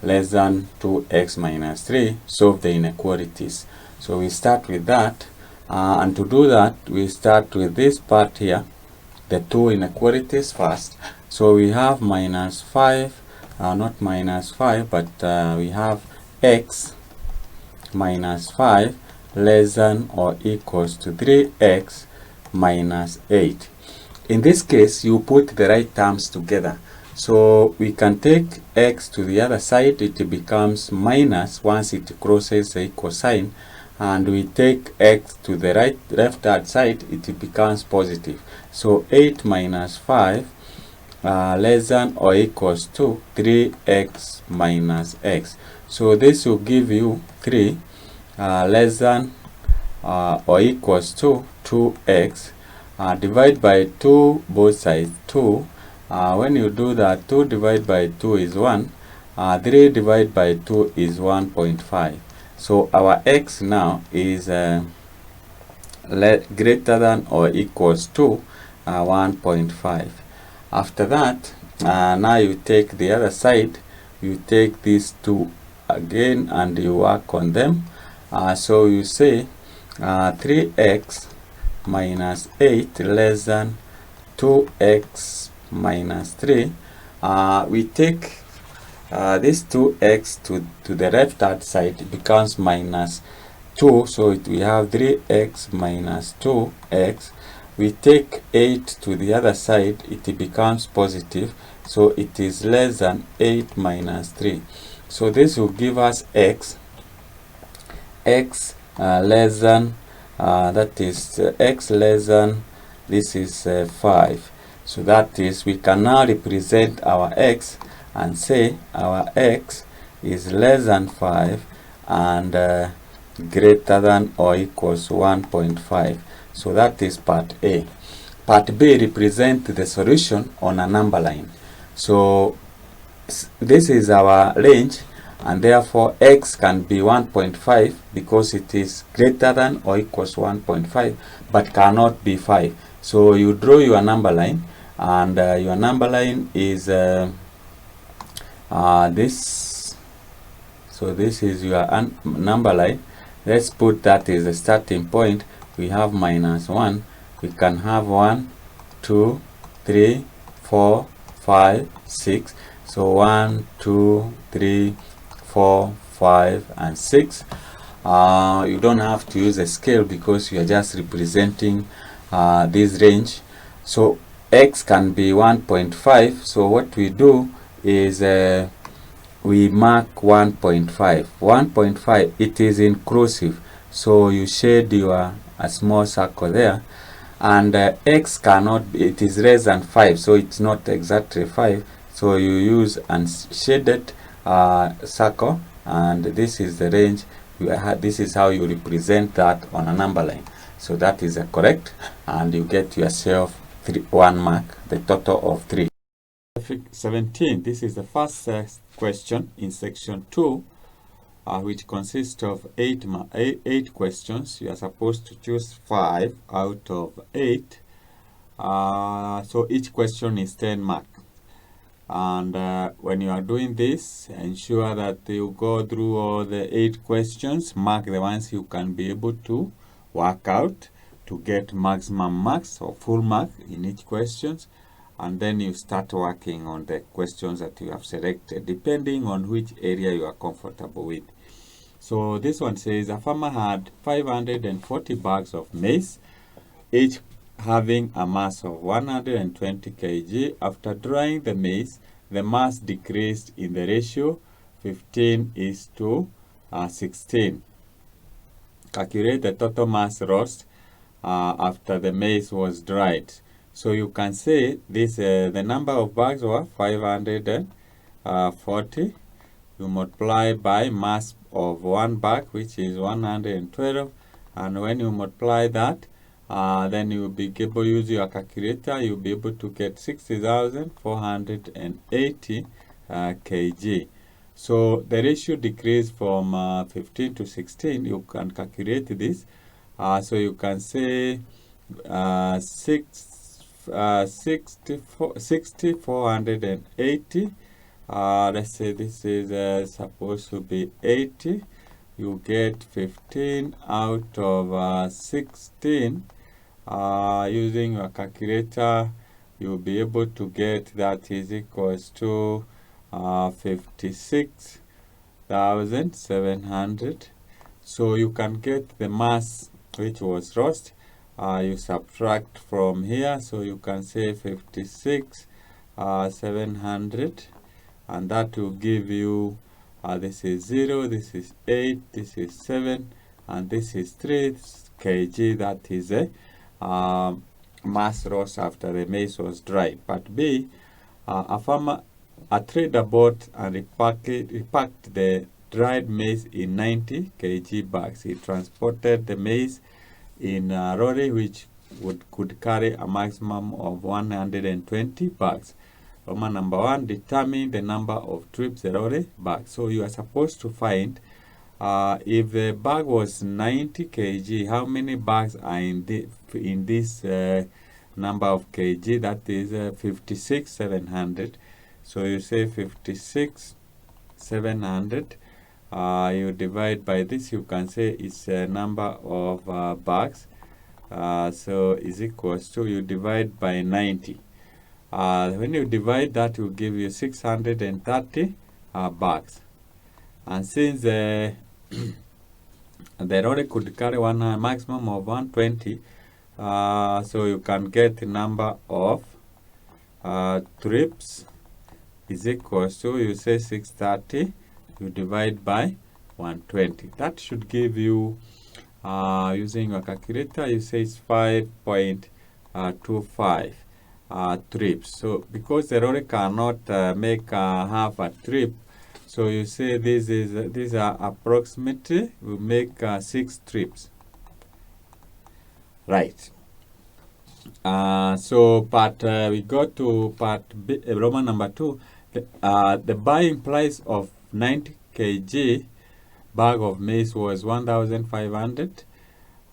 A: less than 2x minus 3, solve the inequalities. So we start with that, and to do that, we start with this part here, the two inequalities first. So we have minus 5, not minus 5, but we have x minus 5 less than or equals to 3x minus 8. In this case, you put the right terms together. So we can take x to the other side, it becomes minus once it crosses the equal sign, and we take x to the left hand side, it becomes positive. So 8 minus 5 less than or equals to 3x minus x. So this will give you 3 less than or equals to 2x. Divide by 2 both sides, 2. When you do that, 2 divided by 2 is 1. 3 divided by 2 is 1.5. So our x now is greater than or equals to 1.5. After that, now you take the other side, you take these 2 again and you work on them. So you say 3x minus 8 less than 2x minus 3. We take this 2x to the left hand side, it becomes minus 2. So we have 3x minus 2x. We take 8 to the other side, it becomes positive. So it is less than 8 minus 3. So this will give us x less than, that is x less than, this is 5. So that is, we can now represent our x and say our x is less than 5 and greater than or equals 1.5. So that is part A. Part B represents the solution on a number line. So this is our range, and therefore x can be 1.5 because it is greater than or equals 1.5 but cannot be 5. So you draw your number line, and your number line is this. So this is your number line. Let's put that as a starting point. We have minus 1. We can have 1, 2, 3, 4, 5, 6. So 1, 2, 3, 4, 5, and 6. You don't have to use a scale because you are just representing this range. So x can be 1.5. So what we do is we mark 1.5. 1.5, it is inclusive. So you shade a small circle there, and x cannot be, it is less than 5, so it's not exactly 5. So you use unshaded circle, and this is the range. This is how you represent that on a number line. So that is correct, and you get yourself 1 mark, the total of 3. 17. This is the first question in section 2, which consists of 8 questions. You are supposed to choose 5 out of 8. So each question is 10 marks. And when you are doing this, ensure that you go through all the 8 questions, mark the ones you can be able to work out to get maximum marks or full mark in each question, and then you start working on the questions that you have selected depending on which area you are comfortable with. So this one says a farmer had 540 bags of maize, each having a mass of 120 kg. After drying the maize, the mass decreased in the ratio 15:16. Calculate the total mass lost after the maize was dried. So you can say this, the number of bags were 540. You multiply by mass of 1 bag, which is 112, and when you multiply that, then you will be able to use your calculator. You'll be able to get 60,480 kg. So the ratio decreased from 15 to 16. You can calculate this. So you can say 60,480. Let's say this is supposed to be 80. You get 15 out of 16. Using your calculator, you'll be able to get that is equals to 56,700. So you can get the mass which was lost. You subtract from here, so you can say 56,700, and that will give you this is 0, this is 8, this is 7, and this is 3 kg. That is a mass loss after the maize was dried. But B, a trader bought and repacked the dried maize in 90 kg bags. He transported the maize in a lorry which could carry a maximum of 120 bags. Roman number 1, determine the number of trips the lorry bag. So you are supposed to find if the bag was 90 kg, how many bags are in this number of kg? That is 56,700. So you say 56,700. You divide by this, you can say it's a number of bags. So is equals to, you divide by 90. When you divide that, will give you 630 bags. And since the lorry could carry a maximum of 120, so you can get the number of trips is equals to, you say 630, you divide by 120. That should give you, using your calculator, you say it's 5.25 trips. So because the lorry cannot make half a trip, so you say these are approximately, we make 6 trips. Right. So we go to part B, Roman number 2. The buying price of 90 kg bag of maize was 1,500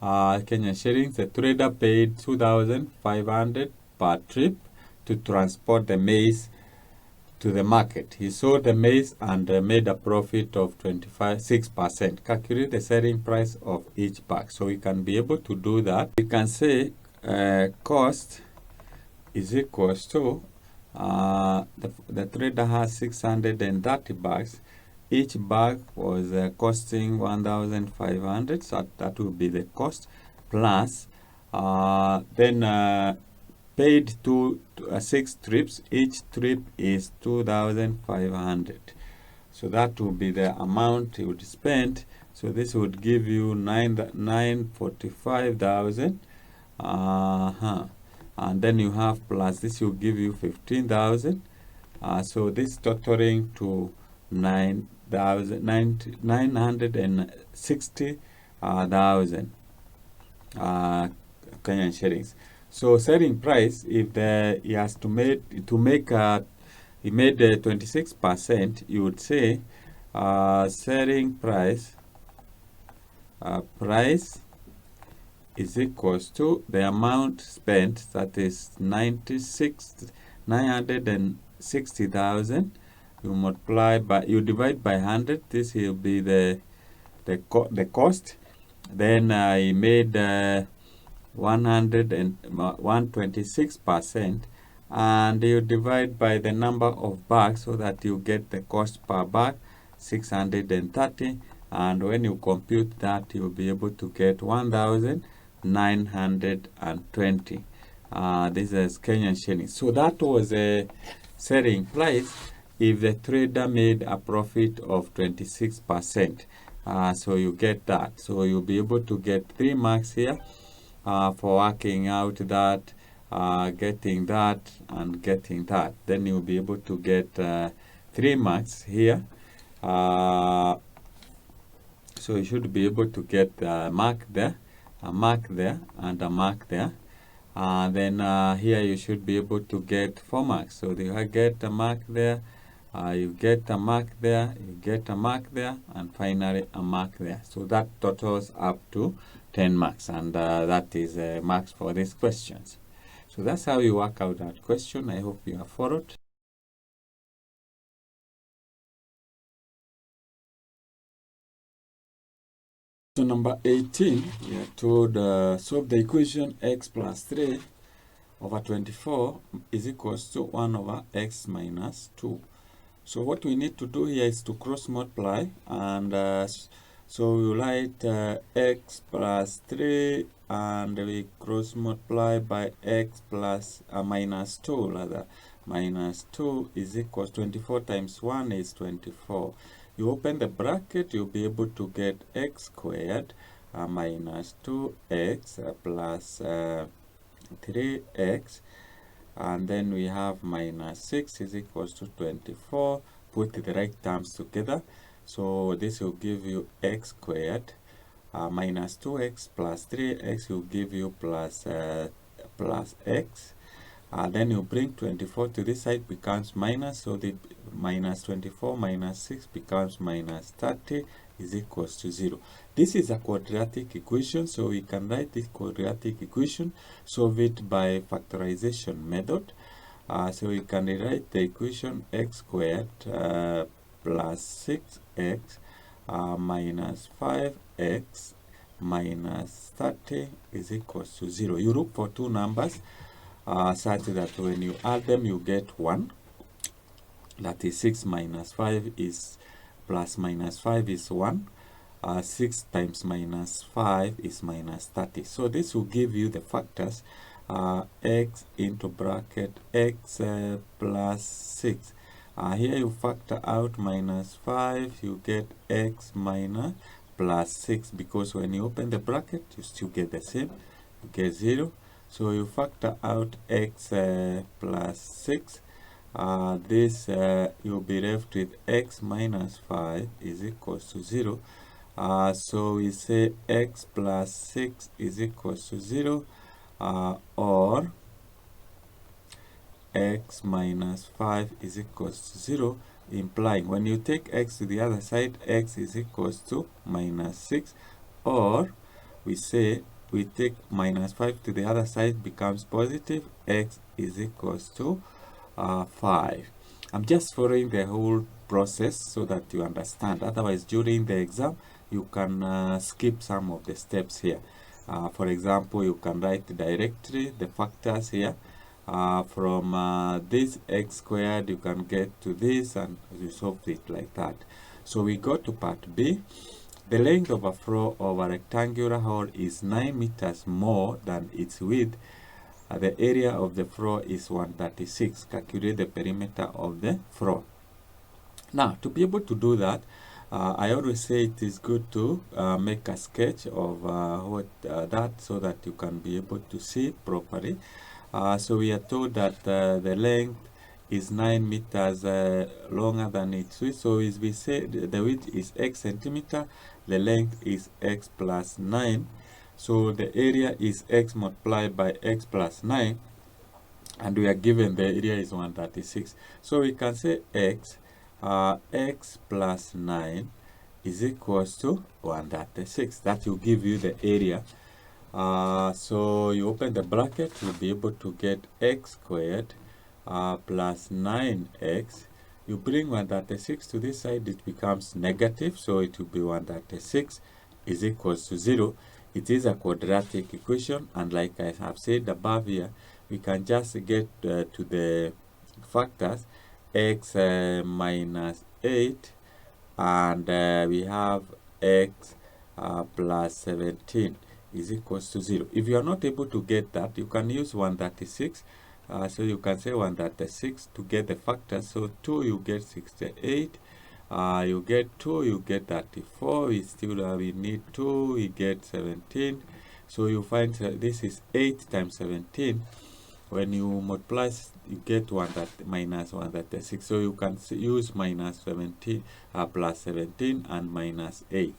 A: Kenyan shillings. The trader paid 2,500 per trip to transport the maize to the market. He sold the maize and made a profit of 6%. Calculate the selling price of each bag. So we can be able to do that. We can say cost is equals to the trader has 630 bags. Each bag was costing 1,500, so that will be the cost, plus then paid 6 trips. Each trip is 2,500. So that will be the amount you would spend. So this would give you 945,000. And then you have plus this will give you 15,000. So this totaling to 960,000 Kenyan shillings. So selling price, if he has to make he made 26%, you would say selling price is equals to the amount spent, that is 960,000. You multiply by, you divide by 100. This will be the cost. Then he made 126%, and you divide by the number of bags so that you get the cost per bag, 630. And when you compute that, you'll be able to get 1,920. This is Kenyan shillings. So that was a selling price if the trader made a profit of 26%. So you get that. So you'll be able to get 3 marks here for working out that, getting that, and getting that. Then you'll be able to get 3 marks here. So you should be able to get a mark there, a mark there, and a mark there. Then here you should be able to get 4 marks. So you get a mark there, you get a mark there, you get a mark there, and finally a mark there. So that totals up to 10 marks, and that is marks for these questions. So that's how you work out that question. I hope you have followed. So number 18, we are told solve the equation x plus 3 over 24 is equals to 1 over x minus 2. So what we need to do here is to cross multiply, and so we write x plus 3, and we cross multiply by x plus minus 2, rather. Minus 2 is equals 24 times 1 is 24. You open the bracket, you'll be able to get x squared minus 2x plus 3x, and then we have minus 6 is equals to 24. Put the right terms together. So this will give you x squared minus 2x plus 3x will give you plus x. Then you bring 24 to this side, becomes minus, so the minus 24 minus 6 becomes minus 30 is equals to 0. This is a quadratic equation, so we can write this quadratic equation, solve it by factorization method. So we can rewrite the equation x squared plus 6x minus 5x minus 30 is equals to 0. You look for two numbers such that when you add them, you get 1. That is 6 minus 5 is plus minus 5 is 1. 6 times minus 5 is minus 30. So this will give you the factors x into bracket x plus 6. Here you factor out minus 5, you get x minus plus 6, because when you open the bracket, you still get the same, you get 0. So you factor out x plus 6. This you'll be left with x minus 5 is equals to 0. So we say x plus 6 is equals to 0, or x minus 5 is equals to 0, implying when you take x to the other side, x is equals to minus 6, or we say we take minus 5 to the other side, becomes positive, x is equals to 5. I'm just following the whole process so that you understand. Otherwise, during the exam, you can skip some of the steps here. For example, you can write directly the factors here. From this x squared, you can get to this, and you solve it like that. So we go to part B. The length of a floor of a rectangular hall is 9 meters more than its width. The area of the floor is 136. Calculate the perimeter of the floor. Now, to be able to do that, I always say it is good to make a sketch of that, so that you can be able to see properly. So we are told that the length is 9 meters longer than its width. So as we say, the width is x centimeter, the length is x plus 9. So the area is x multiplied by x plus 9, and we are given the area is 136. So we can say x plus 9 is equals to 136. That will give you the area. So you open the bracket, you'll be able to get x squared plus 9x. You bring 136 to this side, it becomes negative, so it will be 136 is equals to 0. It is a quadratic equation, and like I have said above here, we can just get to the factors x minus 8, and we have x plus 17 is equals to 0. If you are not able to get that, you can use 136. So you can say 136 to get the factors. So 2, you get 68. You get 2, you get 34. We need 2, we get 17. So you find this is 8 times 17. When you multiply, you get minus 136. So you can use minus 17 plus 17 and minus 8.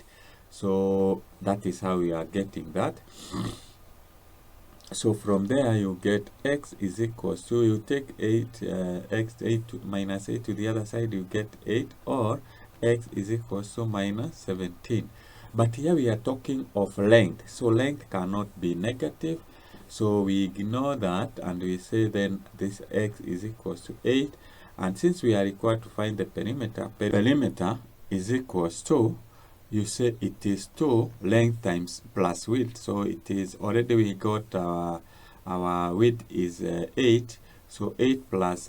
A: So that is how we are getting that. So from there you get x is equals to, you take 8 minus 8 to the other side, you get 8, or x is equals to minus 17. But here we are talking of length, so length cannot be negative, so we ignore that and we say then this x is equals to 8. And since we are required to find the perimeter is equals to, you say it is 2 length times plus width. So it is already, we got our width is 8. So 8 plus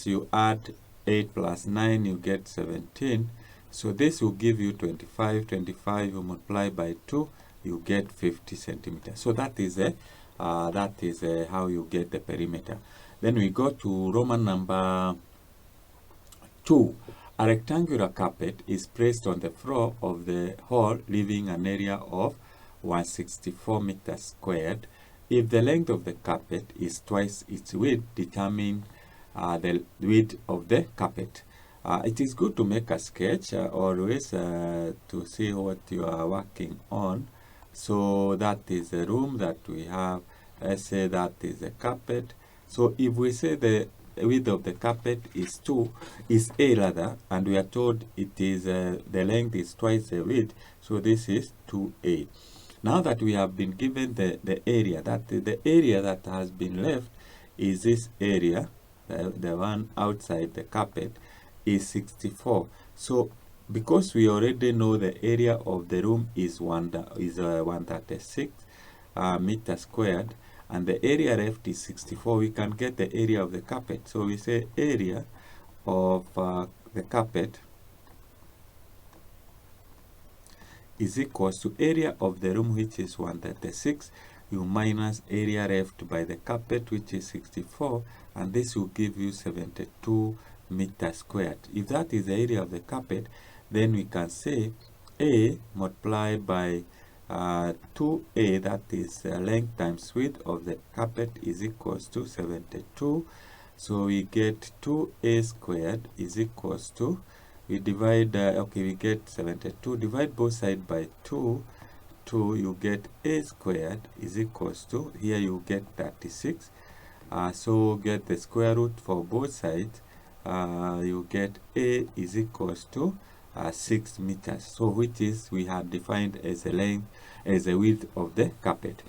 A: you add 8 plus 9, you get 17. So this will give you 25. 25 you multiply by 2, you get 50 centimeters. So that is how you get the perimeter. Then we go to Roman number 2. A rectangular carpet is placed on the floor of the hall, leaving an area of 164 meters squared. If the length of the carpet is twice its width, determine the width of the carpet. It is good to make a sketch always to see what you are working on. So that is the room that we have. Let's say that is the carpet. So if we say the width of the carpet is A rather, and we are told it is the length is twice the width, so this is 2A. Now that we have been given the area, that the area that has been left is this area, the one outside the carpet, is 64. So because we already know the area of the room is 136 meters squared, and the area left is 64, we can get the area of the carpet. So we say area of the carpet is equals to area of the room, which is 136, you minus area left by the carpet, which is 64, and this will give you 72 meters squared. If that is the area of the carpet, then we can say A multiplied by 2A, that is length times width of the carpet, is equals to 72. So we get 2A squared is equals to, we divide, we get 72, divide both sides by 2, you get A squared is equals to, here you get 36. So get the square root for both sides, you get A is equals to 6 meters, so which is we have defined as the length, as the width of the carpet.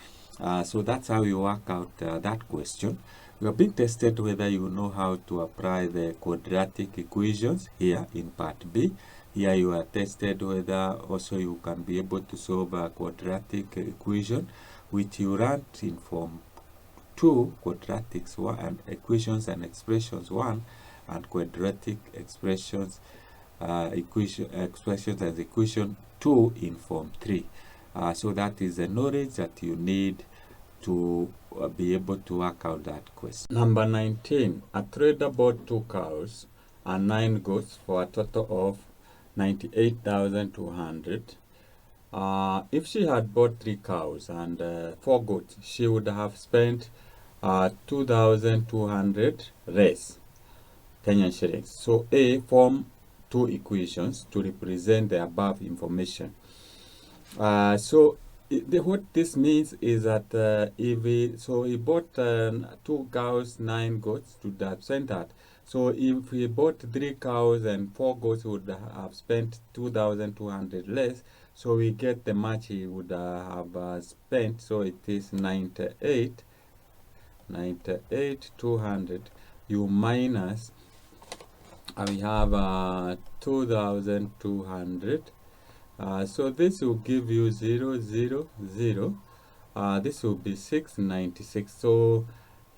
A: So that's how you work out that question. You are being tested whether you know how to apply the quadratic equations here in part B. Here you are tested whether also you can be able to solve a quadratic equation, which you learned in form 2, quadratics 1, and equations and expressions 1, and quadratic expressions expressions as equation 2 in form 3. So that is the knowledge that you need to be able to work out that question. Number 19. A trader bought 2 cows and 9 goats for a total of 98,200. If she had bought 3 cows and 4 goats, she would have spent 2,200 res Kenyan shillings. So A, form two equations to represent the above information. What this means is that he bought 2 cows, 9 goats to have spent that. So if he bought 3 cows and 4 goats, he would have spent 2,200 less. So we get the much he would have spent. So it is 98,200. You minus, we have 2,200. So this will give you 0, 0, 0. This will be 696. So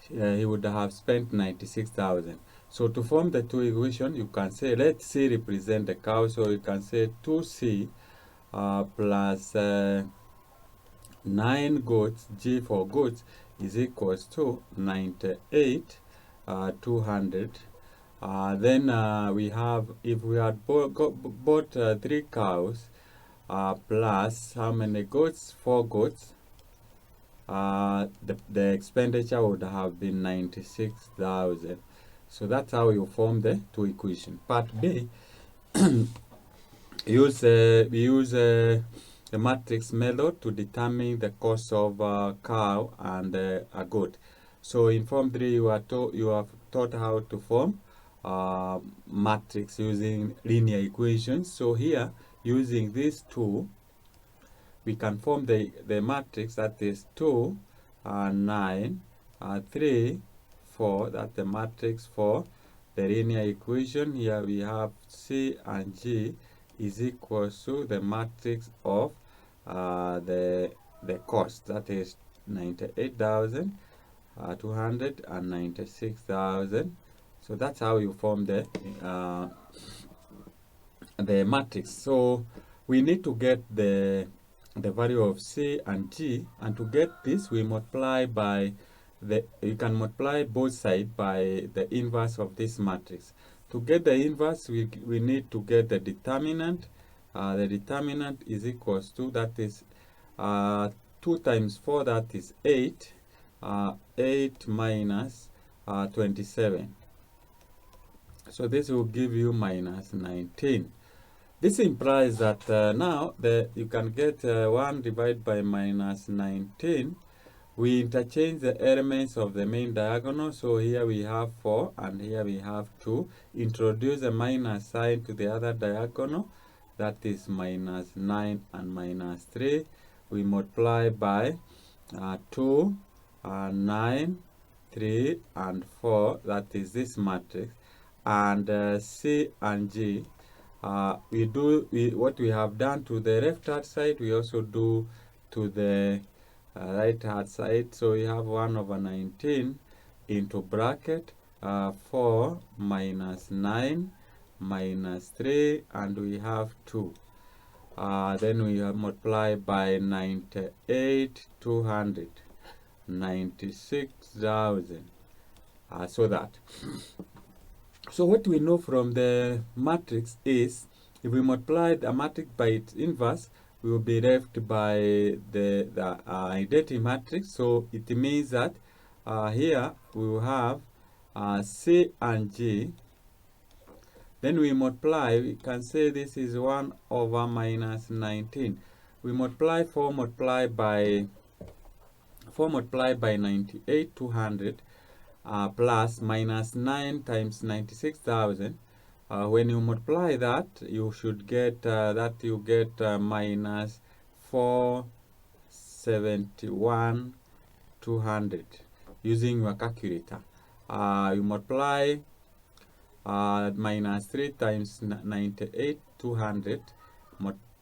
A: he would have spent 96,000. So to form the two equation, you can say, let C represent the cow. So you can say 2C plus 9 goats, G for goats, is equals to 98,200. Then we have, if we had bought 3 cows, plus how many goats? 4 goats. The expenditure would have been 96,000. So that's how you form the two equations. Part B, we use the matrix method to determine the cost of a cow and a goat. So in Form 3, you have taught how to form matrix using linear equations. So here, using these two, we can form the matrix that is 2, 9, 3, 4. That's the matrix for the linear equation. Here we have C and G is equal to the matrix of the cost, that is 98,200 and 96,000. So that's how you form the matrix. So we need to get the value of C and G, and to get this we multiply by you can multiply both sides by the inverse of this matrix. To get the inverse, we need to get the determinant. The determinant is equals to, that is 2 times 4, that is 8. 8 minus 27. So this will give you minus 19. This implies that now you can get 1 divided by minus 19. We interchange the elements of the main diagonal. So here we have 4 and here we have 2. Introduce a minus sign to the other diagonal. That is minus 9 and minus 3. We multiply by 2, 9, 3, and 4. That is this matrix. And C and G. What we have done to the left hand side, we also do to the right hand side. So we have 1 over 19 into bracket 4 minus 9 minus 3, and we have 2. Then we multiply by 98,200, 96,000. So what we know from the matrix is, if we multiply the matrix by its inverse, we will be left by the identity matrix. So it means that here we will have C and G. Then we multiply, we can say this is 1 over minus 19. We multiply 4 multiplied by 98,200 plus minus 9 times 96,000. When you multiply that, you should get minus 471,200 using your calculator. You multiply minus 3 times 98,200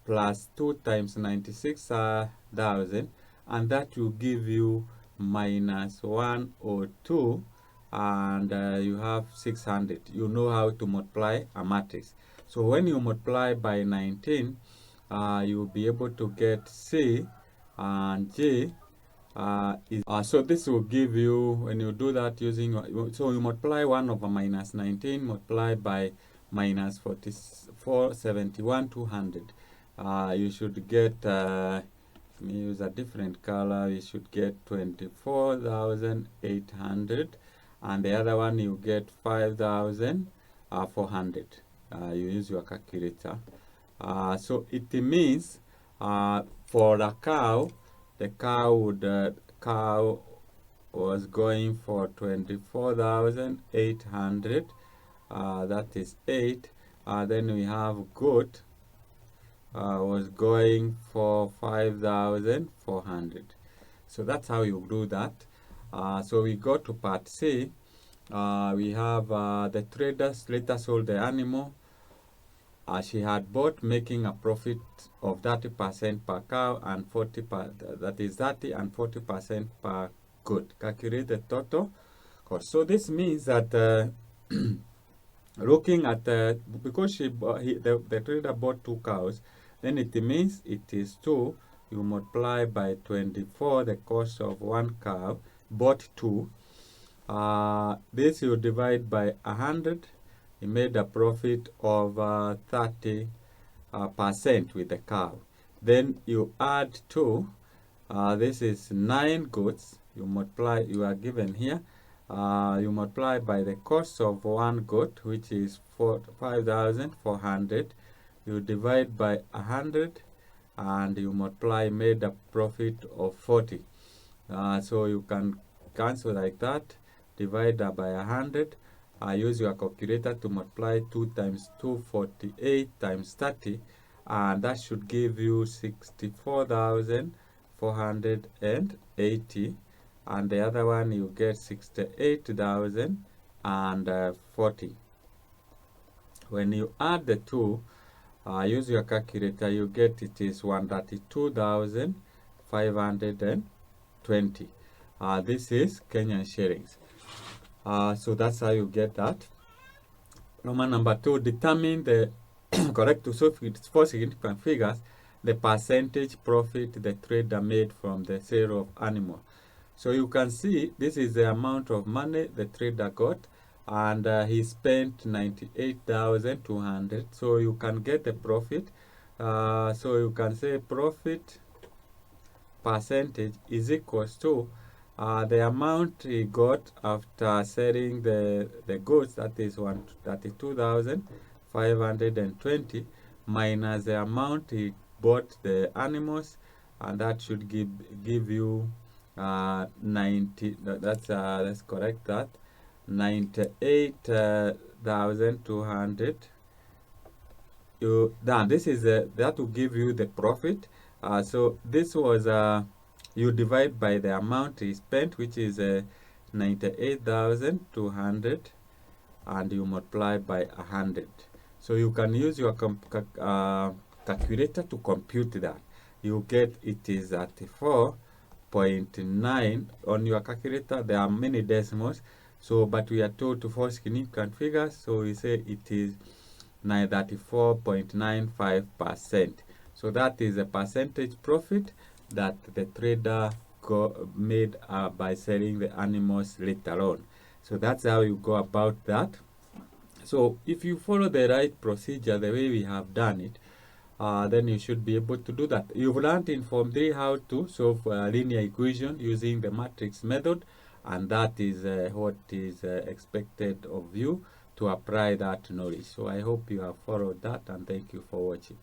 A: plus 2 times 96,000, and that will give you minus 102, and you have 600. You know how to multiply a matrix. So when you multiply by 19, you will be able to get C and G. So this will give you, when you do that using, so you multiply 1 over minus 19 multiplied by minus 471,200. You should get me use a different color. We should get 24,800, and the other one you get 5,400. You use your calculator. So it means for the cow was going for 24,800. That is 8. Then we have goat was going for 5,400. So that's how you do that. So we go to part C. We have the traders later sold the animal. She had bought, making a profit of 30% per cow and 40%, that is 30 and 40% per goat. Calculate the total cost. So this means that looking at because the trader bought 2 cows, then it means it is 2. You multiply by 24 the cost of 1 cow, bought 2. This you divide by 100. He made a profit of 30% with the cow. Then you add 2. This is 9 goats. You multiply. You are given here. You multiply by the cost of 1 goat, which is 5,400. You divide by 100, and you multiply. Made a profit of 40. So you can cancel like that. Divide that by 100. Use your calculator to multiply 2 times 2, 48 times 30, and that should give you 64,480, and the other one you get 68,040. When you add the two, use your calculator, you get it is 132,520. This is Kenyan shillings. So that's how you get that. Roman number 2, determine the correct to solve its 4 significant figures, the percentage profit the trader made from the sale of animal. So you can see this is the amount of money the trader got, and he spent 98,200. So you can get the profit. So you can say profit percentage is equals to the amount he got after selling the goods, that is 132,520, minus the amount he bought the animals, and that should give you 90. Let's correct that. 98,200. This is that will give you the profit. So this was you divide by the amount he spent, which is 98,200, and you multiply by 100. So you can use your calculator to compute that. You get it is at 4.9 on your calculator. There are many decimals, so but we are told to 4 significant figures, so we say it is 34.95%. So that is a percentage profit that the trader made by selling the animals later on. So that's how you go about that. So if you follow the right procedure, the way we have done it, then you should be able to do that. You've learned in Form 3 how to solve a linear equation using the matrix method, and that is what is expected of you to apply that knowledge. So I hope you have followed that, and thank you for watching.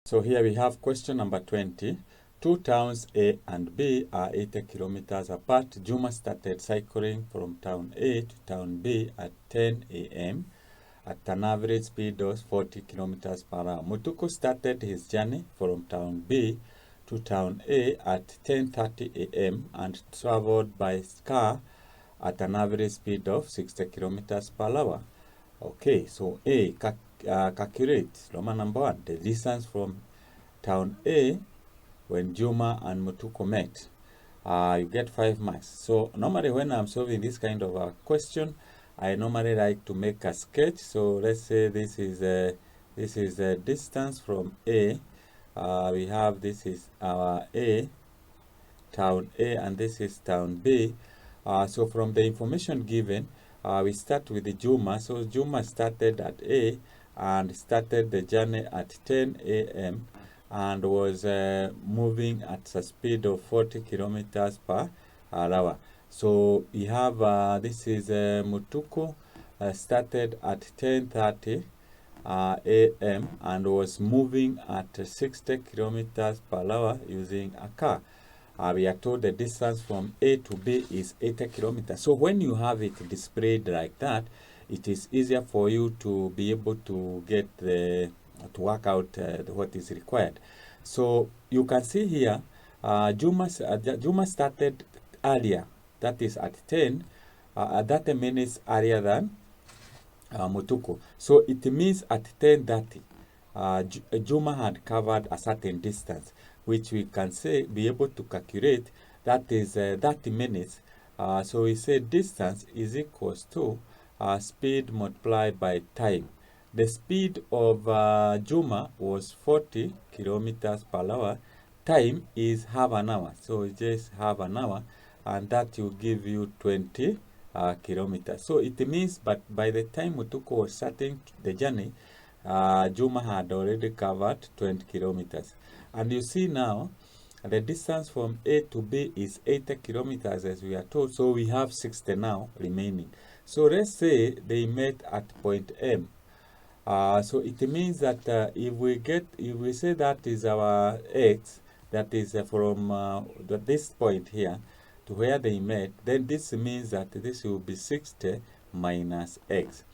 A: So here we have question number 20. 2 towns A and B are 80 kilometers apart. Juma started cycling from town A to town B at 10 a.m. at an average speed of 40 kilometers per hour. Mutuku started his journey from town B to town A at 10:30 a.m. and traveled by car at an average speed of 60 kilometers per hour. Okay, so A, calculate, Roman number 1, the distance from town A when Juma and Mutuku met. You get 5 marks. So normally when I'm solving this kind of a question, I normally like to make a sketch. So let's say this is the distance from A. We have this is our A, town A, and this is town B. So from the information given, we start with the Juma. So Juma started at A and started the journey at 10 a.m. and was moving at a speed of 40 kilometers per hour. So we have this is Mutuku started at 10:30 a.m. and was moving at 60 kilometers per hour using a car. We are told the distance from A to B is 80 kilometers. So when you have it displayed like that, it is easier for you to be able to get to work out what is required. So you can see here, Juma started earlier, that is at 10, 30 minutes earlier than Mutuku. So it means at 10:30, Juma had covered a certain distance, which we can say be able to calculate. That is 30 minutes. So we say distance is equals to speed multiplied by time. The speed of Juma was 40 kilometers per hour. Time is half an hour, so just half an hour, and that will give you 20 kilometers. So it means, but by the time Mutuku was starting the journey, Juma had already covered 20 kilometers. And you see now, the distance from A to B is 80 kilometers as we are told. So we have 60 now remaining. So let's say they met at point M. So it means that if we say that is our X, that is from this point here to where they met, then this means that this will be 60 minus X.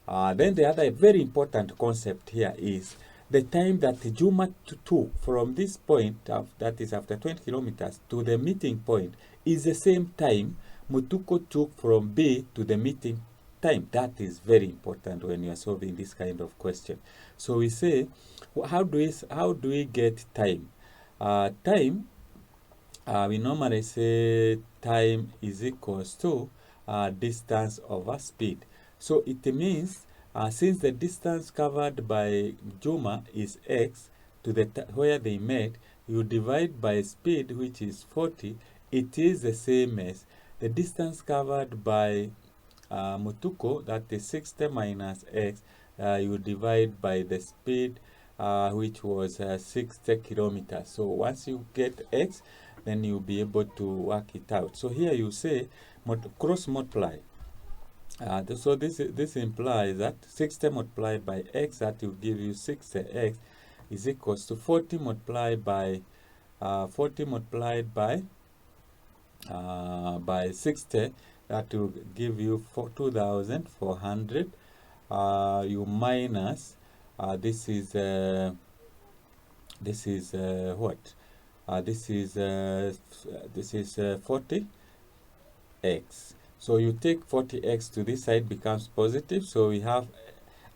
A: Then the other very important concept here is the time that Juma took from this point, that is after 20 kilometers, to the meeting point is the same time Mutuku took from B to the meeting time. That is very important when you are solving this kind of question. So we say, how do we get time? We normally say time is equals to distance over speed. So it means since the distance covered by Juma is x to the where they met, you divide by speed, which is 40. It is the same as the distance covered by Mutuko, that is 60 minus x. You divide by the speed, which was 60 kilometers. So once you get x, then you'll be able to work it out. So here you say cross multiply. So this implies that 60 multiplied by x, that will give you 60x, is equals to 40 multiplied by 60. That will give you 2,400. You minus this is what? This is 40x. So you take 40x to this side, becomes positive. So we have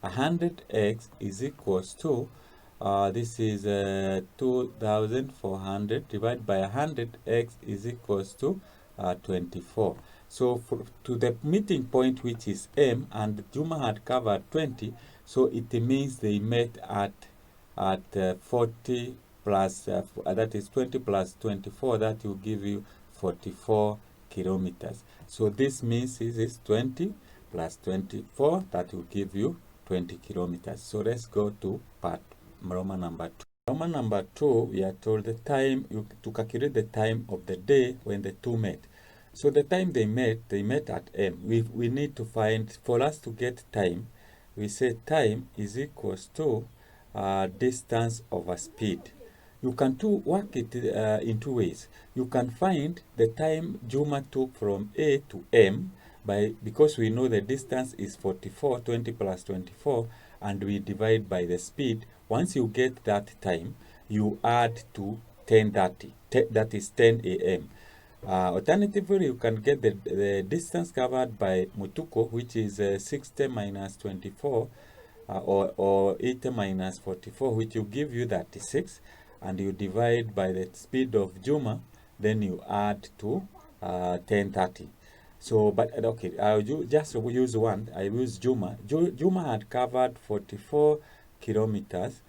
A: 100x is equals to this is 2,400 divided by 100x is equals to 24. So to the meeting point, which is M, and Juma had covered 20, so it means they met at 40 plus that is 20 plus 24, that will give you 44 kilometers. So this means this is 20 plus 24, that will give you 20 kilometers. So let's go to part Roman number 2. Roman number 2, we are told the time, to calculate the time of the day when the two met. So the time they met at M. We need to find, for us to get time, we say time is equals to distance over speed. You can work it in two ways. You can find the time Juma took from A to M because we know the distance is 44, 20 plus 24, and we divide by the speed. Once you get that time, you add to 10:30, that is 10 a.m. Alternatively, you can get the distance covered by Mutuko, which is 60 minus 24, or 80 minus 44, which will give you 36, and you divide by the speed of Juma, then you add to 10:30. So, but okay, I'll just use one. I use Juma. Juma had covered 44 kilometers.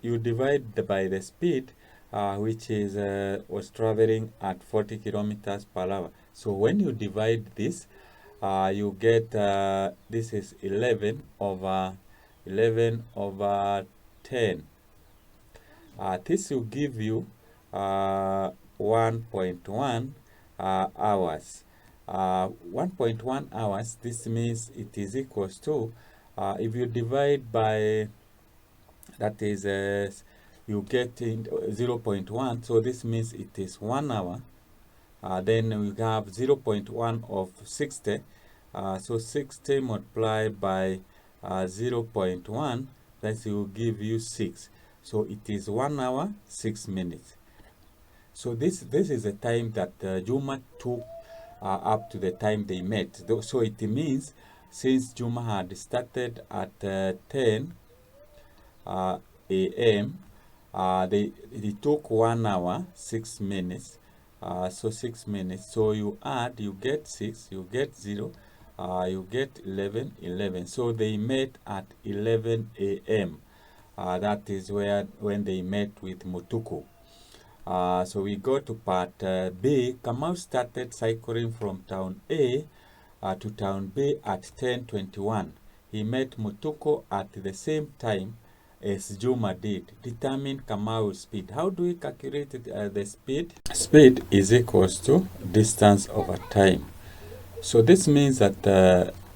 A: You divide by the speed, which is was traveling at 40 kilometers per hour. So when you divide this, you get this is 11 over 10. This will give you 1.1 hours. 1.1 hours, this means it is equals to, if you divide by, that is, you get in 0.1, so this means it is 1 hour. Then we have 0.1 of 60, so 60 multiplied by 0.1, that will give you 6. So it is 1 hour 6 minutes. So this is the time that Juma took up to the time they met. So it means since Juma had started at 10 a.m., they took 1 hour 6 minutes. So 6 minutes. So you add, you get 6, you get 0, you get 11. So they met at 11 a.m. That is when they met with Mutuku. So we go to part B. Kamau started cycling from town A to town B at 10:21. He met Mutuku at the same time as Juma did. Determine Kamau's speed. How do we calculate the speed? Speed is equals to distance over time. So this means that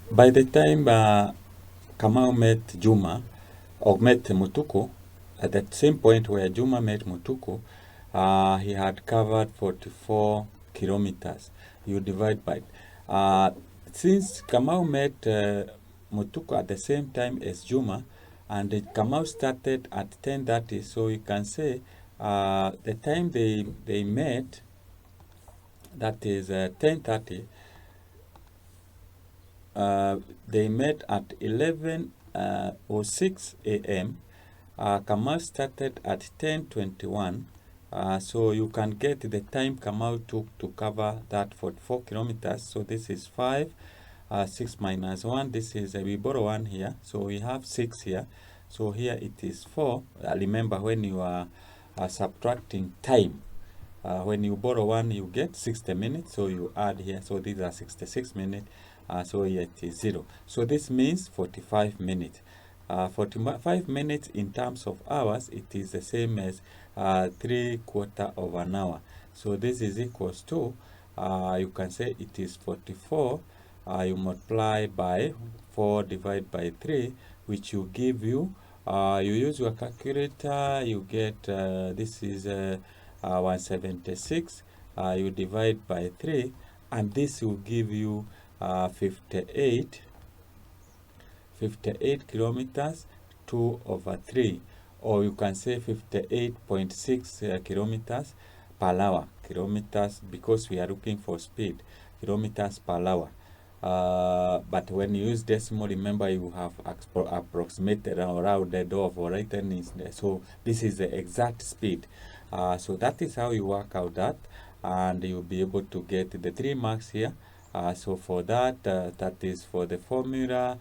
A: by the time Kamau met Juma, or met Mutuku, at that same point where Juma met Mutuku, he had covered 44 kilometers. You divide by since Kamau met Mutuku at the same time as Juma, and Kamau started at 10:30, so you can say the time they met, that is 10:30. They met at 11:06 a.m. Kamau started at 10:21. So you can get the time Kamau took to cover that 44 kilometers. So this is 5, 6 minus 1. This is, we borrow 1 here. So we have 6 here. So here it is 4. Remember, when you are subtracting time, when you borrow 1, you get 60 minutes. So you add here. So these are 66 minutes. So here it is 0. So this means 45 minutes. 45 minutes in terms of hours, it is the same as 3/4 of an hour. So this is equals to, you can say it is 44. You multiply by 4 divided by 3, which will give you, you use your calculator, you get, this is 176. You divide by 3, and this will give you 58 kilometers 2/3, or you can say 58.6 kilometers per hour. Kilometers, because we are looking for speed, kilometers per hour. But when you use decimal, remember you have approximated or rounded off or written in there. So this is the exact speed. So that is how you work out that, and you'll be able to get the 3 marks here. So for that, that is for the formula,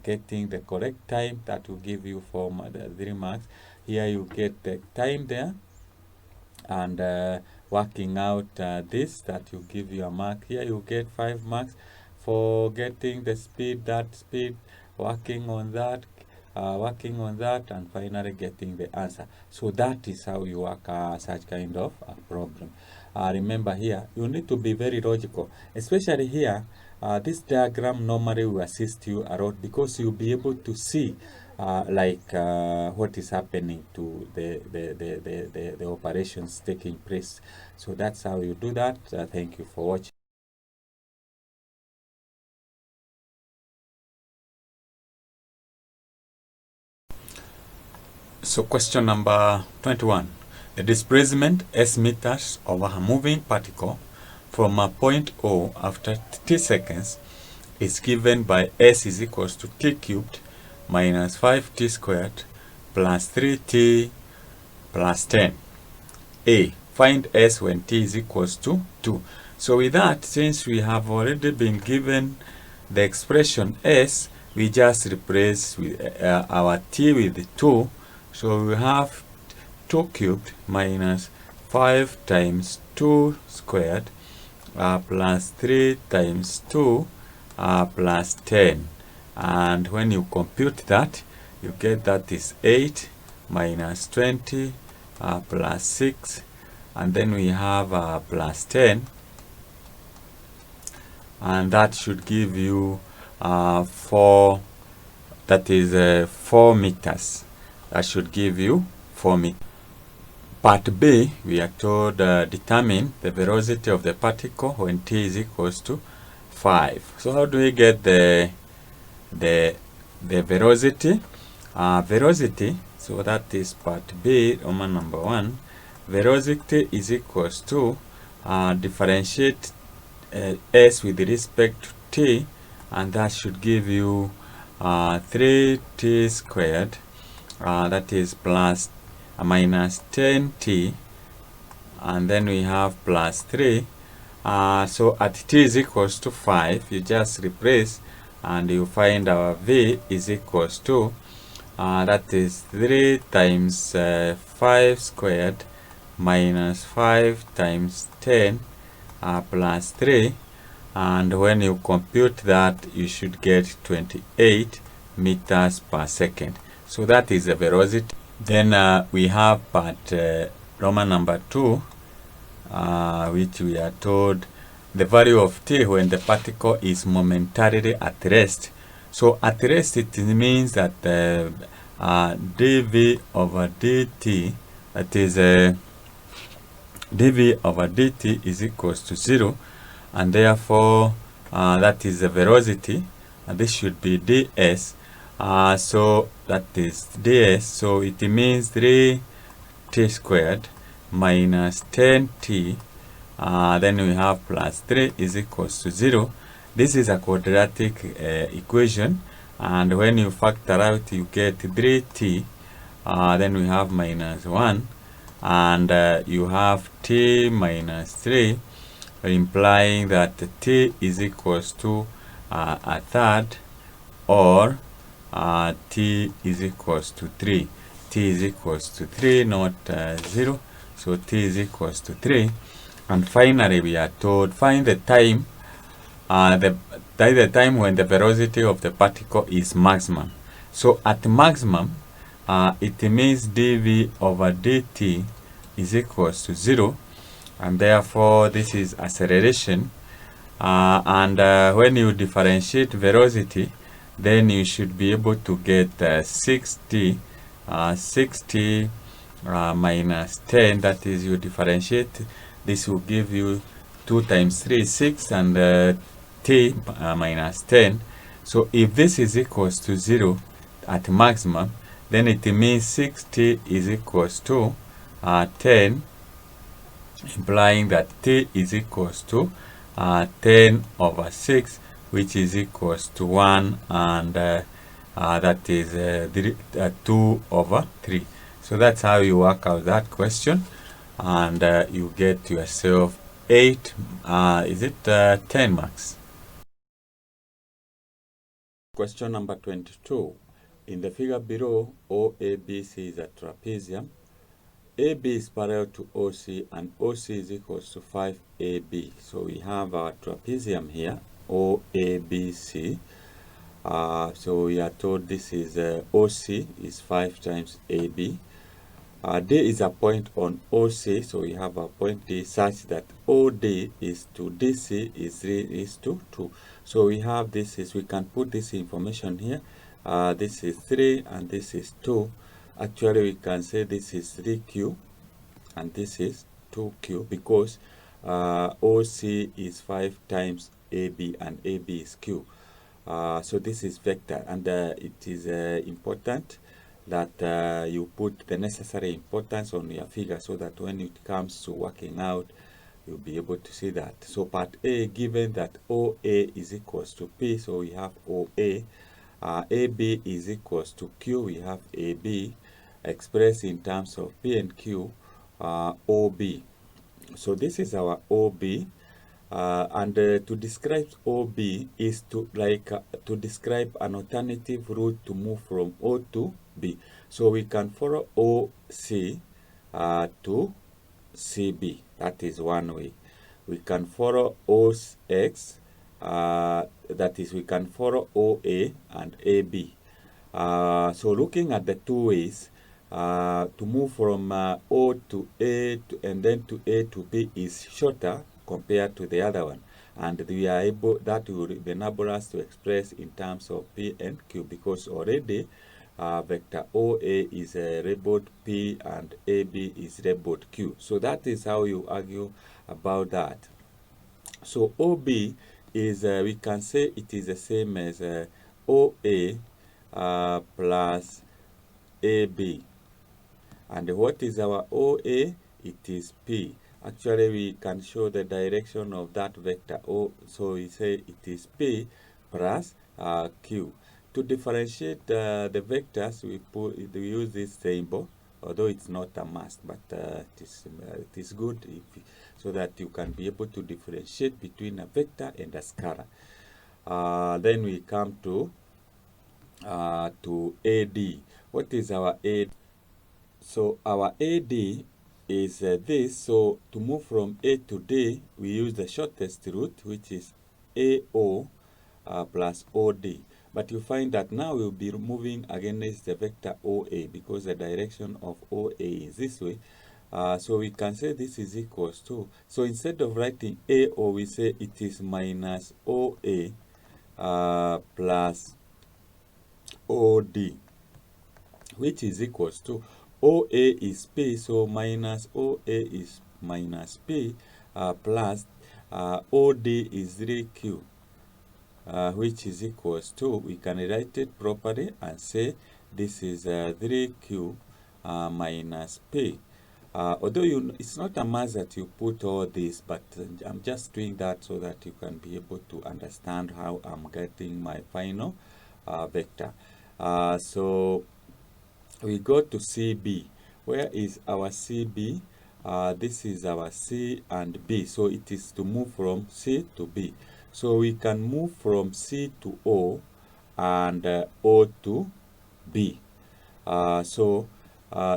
A: getting the correct time, that will give you for the 3 marks. Here you get the time there, and working out this, that will give you a mark. Here you get 5 marks for getting the speed, that speed, working on that, and finally getting the answer. So that is how you work such kind of problem. Remember, here you need to be very logical, especially here. This diagram normally will assist you a lot, because you'll be able to see what is happening to the operations taking place. So that's how you do that. Thank you for watching. So question number 21. The displacement S meters of a moving particle from a point O after t seconds is given by S is equals to t cubed minus 5t squared plus 3t plus 10. A. Find S when t is equals to 2. So with that, since we have already been given the expression S, we just replace with our t with 2. So we have 2 cubed minus 5 times 2 squared plus 3 times 2 plus 10. And when you compute that, you get that is 8 minus 20 plus 6, and then we have plus 10, and that should give you 4, that is 4 meters. That should give you 4 meters. Part B, we are told determine the velocity of the particle when t is equals to 5. So how do we get the velocity? Velocity, so that is part B, Roman number 1. Velocity is equals to differentiate s with respect to t, and that should give you 3t squared, that is plus minus 10t, and then we have plus 3. So at t is equals to 5, you just replace and you find our v is equals to that is 3 times 5 squared minus 5 times 10 plus 3, and when you compute that, you should get 28 meters per second. So that is the velocity. Then we have part Roman number 2, which we are told the value of t when the particle is momentarily at rest. So at rest, it means that dv over dt, that is dv over dt is equals to 0, and therefore that is the velocity, and this should be ds. So that is ds, so it means 3t squared minus 10t, then we have plus 3 is equals to 0. This is a quadratic equation, and when you factor out, you get 3t, then we have minus 1, and you have t minus 3, implying that t is equals to a third, or t is equals to 3. T is equals to 3, not 0. So t is equals to 3. And finally, we are told find the time, the time when the velocity of the particle is maximum. So at maximum, it means dv over dt is equals to 0, and therefore this is acceleration. When you differentiate velocity, then you should be able to get 60 minus 10, that is, you differentiate, this will give you 2 times 3 is 6, and t minus 10. So if this is equals to 0 at maximum, then it means 60 is equals to 10, implying that t is equals to 10 over 6, which is equals to 1, and that is 2 over 3. So that's how you work out that question, and you get yourself 10 marks. Question number 22. In the figure below, OABC is a trapezium. AB is parallel to OC, and OC is equals to 5AB. So we have our trapezium here, OABC. So we are told this is OC is 5 times AB. D is a point on OC, so we have a point D such that OD is to DC is 3 is to 2. So we have this is, we can put this information here. This is 3 and this is 2. Actually, we can say this is 3Q and this is 2Q, because OC is 5 times AB and AB is Q. So this is vector, and it is important that you put the necessary importance on your figure, so that when it comes to working out, you'll be able to see that. So part A, given that OA is equals to P, so we have OA. AB is equals to Q, we have AB, expressed in terms of P and Q, OB. So this is our OB. To describe OB is to describe an alternative route to move from O to B. So we can follow OC to CB. That is one way. We can follow OX that is, we can follow OA and AB. So looking at the two ways, to move from O to A and then to A to B is shorter compared to the other one, and we are able, that will enable us to express in terms of P and Q, because already vector OA is labeled P and AB is labeled Q. So that is how you argue about that. So OB is, we can say it is the same as OA plus AB. And what is our OA? It is P. Actually, we can show the direction of that vector O. So we say it is P plus Q. To differentiate the vectors, we use this symbol, although it's not a must, but it is good so that you can be able to differentiate between a vector and a scalar. Then we come to AD. What is our AD? So our AD is this. So to move from A to D, we use the shortest route, which is AO plus OD. But you find that now we'll be moving against the vector OA, because the direction of OA is this way. So we can say this is equals to, so instead of writing AO, we say it is minus OA plus OD, which is equals to, OA is P, so minus OA is minus P plus OD is 3Q, which is equals to, we can write it properly and say this is 3Q minus P. Although it's not a must that you put all this, but I'm just doing that so that you can be able to understand how I'm getting my final vector. So we go to CB. Where is our CB? This is our C and B. So it is to move from C to B. So we can move from C to O and O to B. So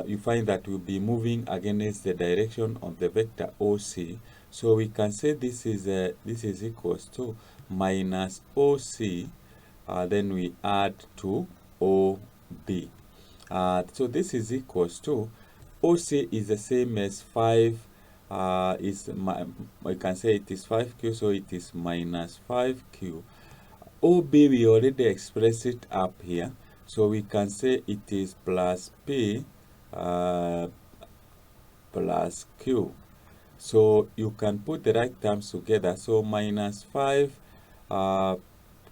A: you find that we'll be moving against the direction of the vector OC. So we can say this is equals to minus OC. Then we add to OB. So this is equals to, OC is the same as 5, we can say it is 5Q, so it is minus 5Q. OB, we already express it up here, so we can say it is plus P plus Q. So you can put the right terms together, so minus 5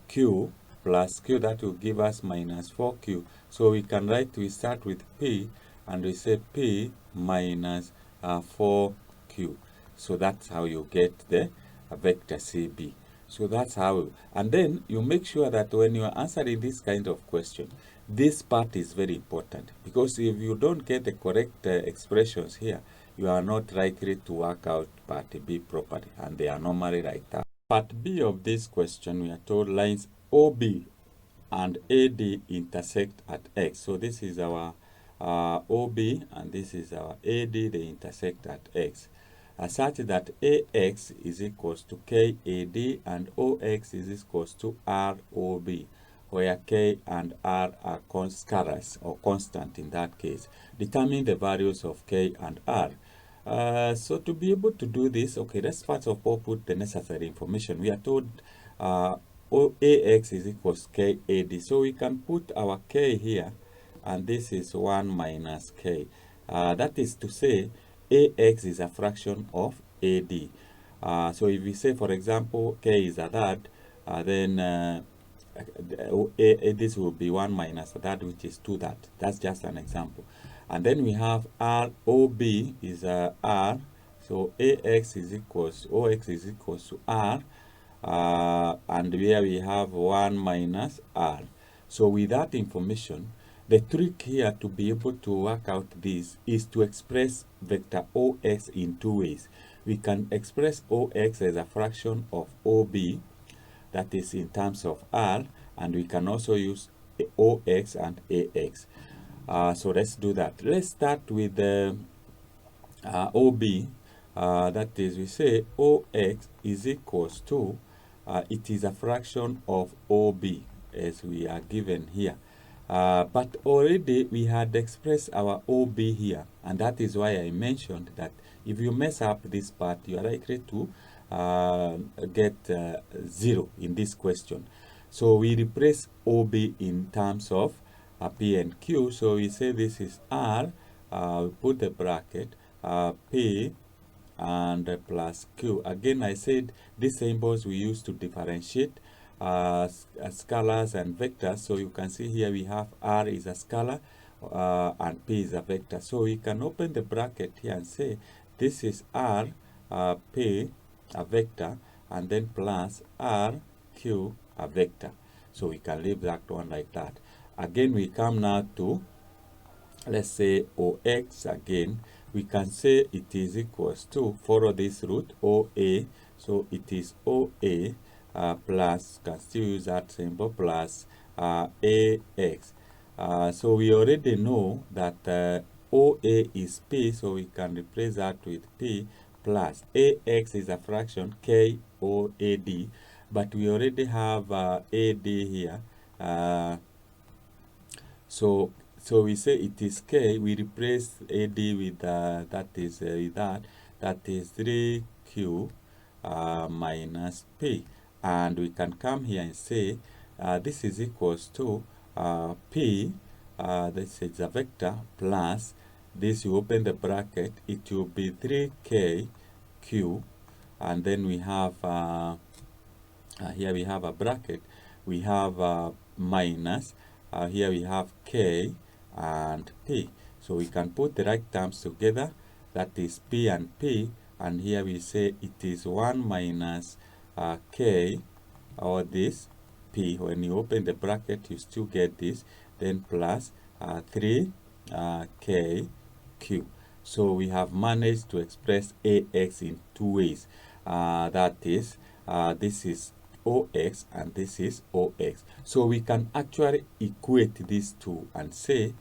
A: Q plus Q, that will give us minus 4Q. So we can write, we start with P and we say P minus 4Q. So that's how you get the vector CB. So that's how, and then you make sure that when you are answering this kind of question, this part is very important, because if you don't get the correct expressions here, you are not likely to work out part B properly, and they are normally right out. Part B of this question, we are told lines OB and AD intersect at X. So this is our OB and this is our AD, they intersect at X. Such that AX is equals to KAD and OX is equals to ROB, where K and R are scalars or constant in that case. Determine the values of K and R. So to be able to do this, okay, let's first of all put the necessary information. We are told AX is equals KAD. So we can put our K here, and this is 1 minus K. That is to say, AX is a fraction of AD. So if we say, for example, K is a third, then this will be 1 minus a third, which is 2 thirds. That's just an example. And then we have ROB is R. So AX is equals, OX is equals to R. And here we have 1 minus R. So with that information, the trick here to be able to work out this is to express vector OX in two ways. We can express OX as a fraction of OB, that is in terms of R, and we can also use OX and AX. So let's do that. Let's start with the OB. That is, we say OX is equals to it is a fraction of OB as we are given here. But already we had expressed our OB here, and that is why I mentioned that if you mess up this part, you are likely to get 0 in this question. So we replace OB in terms of P and Q. So we say this is R, we put the bracket, P and plus Q. Again, I said these symbols we use to differentiate scalars and vectors. So you can see here we have R is a scalar and P is a vector. So we can open the bracket here and say this is R, P, a vector, and then plus R, Q, a vector. So we can leave that one like that. Again, we come now to, let's say, OX again. We can say it is equals to, follow this root, OA. So it is OA plus, can still use that symbol, plus AX. So we already know that OA is P, so we can replace that with P, plus AX is a fraction, KOAD, but we already have AD here. So we say it is K, we replace AD with that is 3Q minus P, and we can come here and say this is equals to P, this is a vector, plus this, you open the bracket, it will be 3KQ, and then we have here we have a bracket, we have minus, here we have K and P. So we can put the right terms together, that is P and P, and here we say it is 1 minus K, or this P. When you open the bracket, you still get this, then plus 3KQ. So we have managed to express AX in two ways. That is, this is OX and this is OX. So we can actually equate these two and say,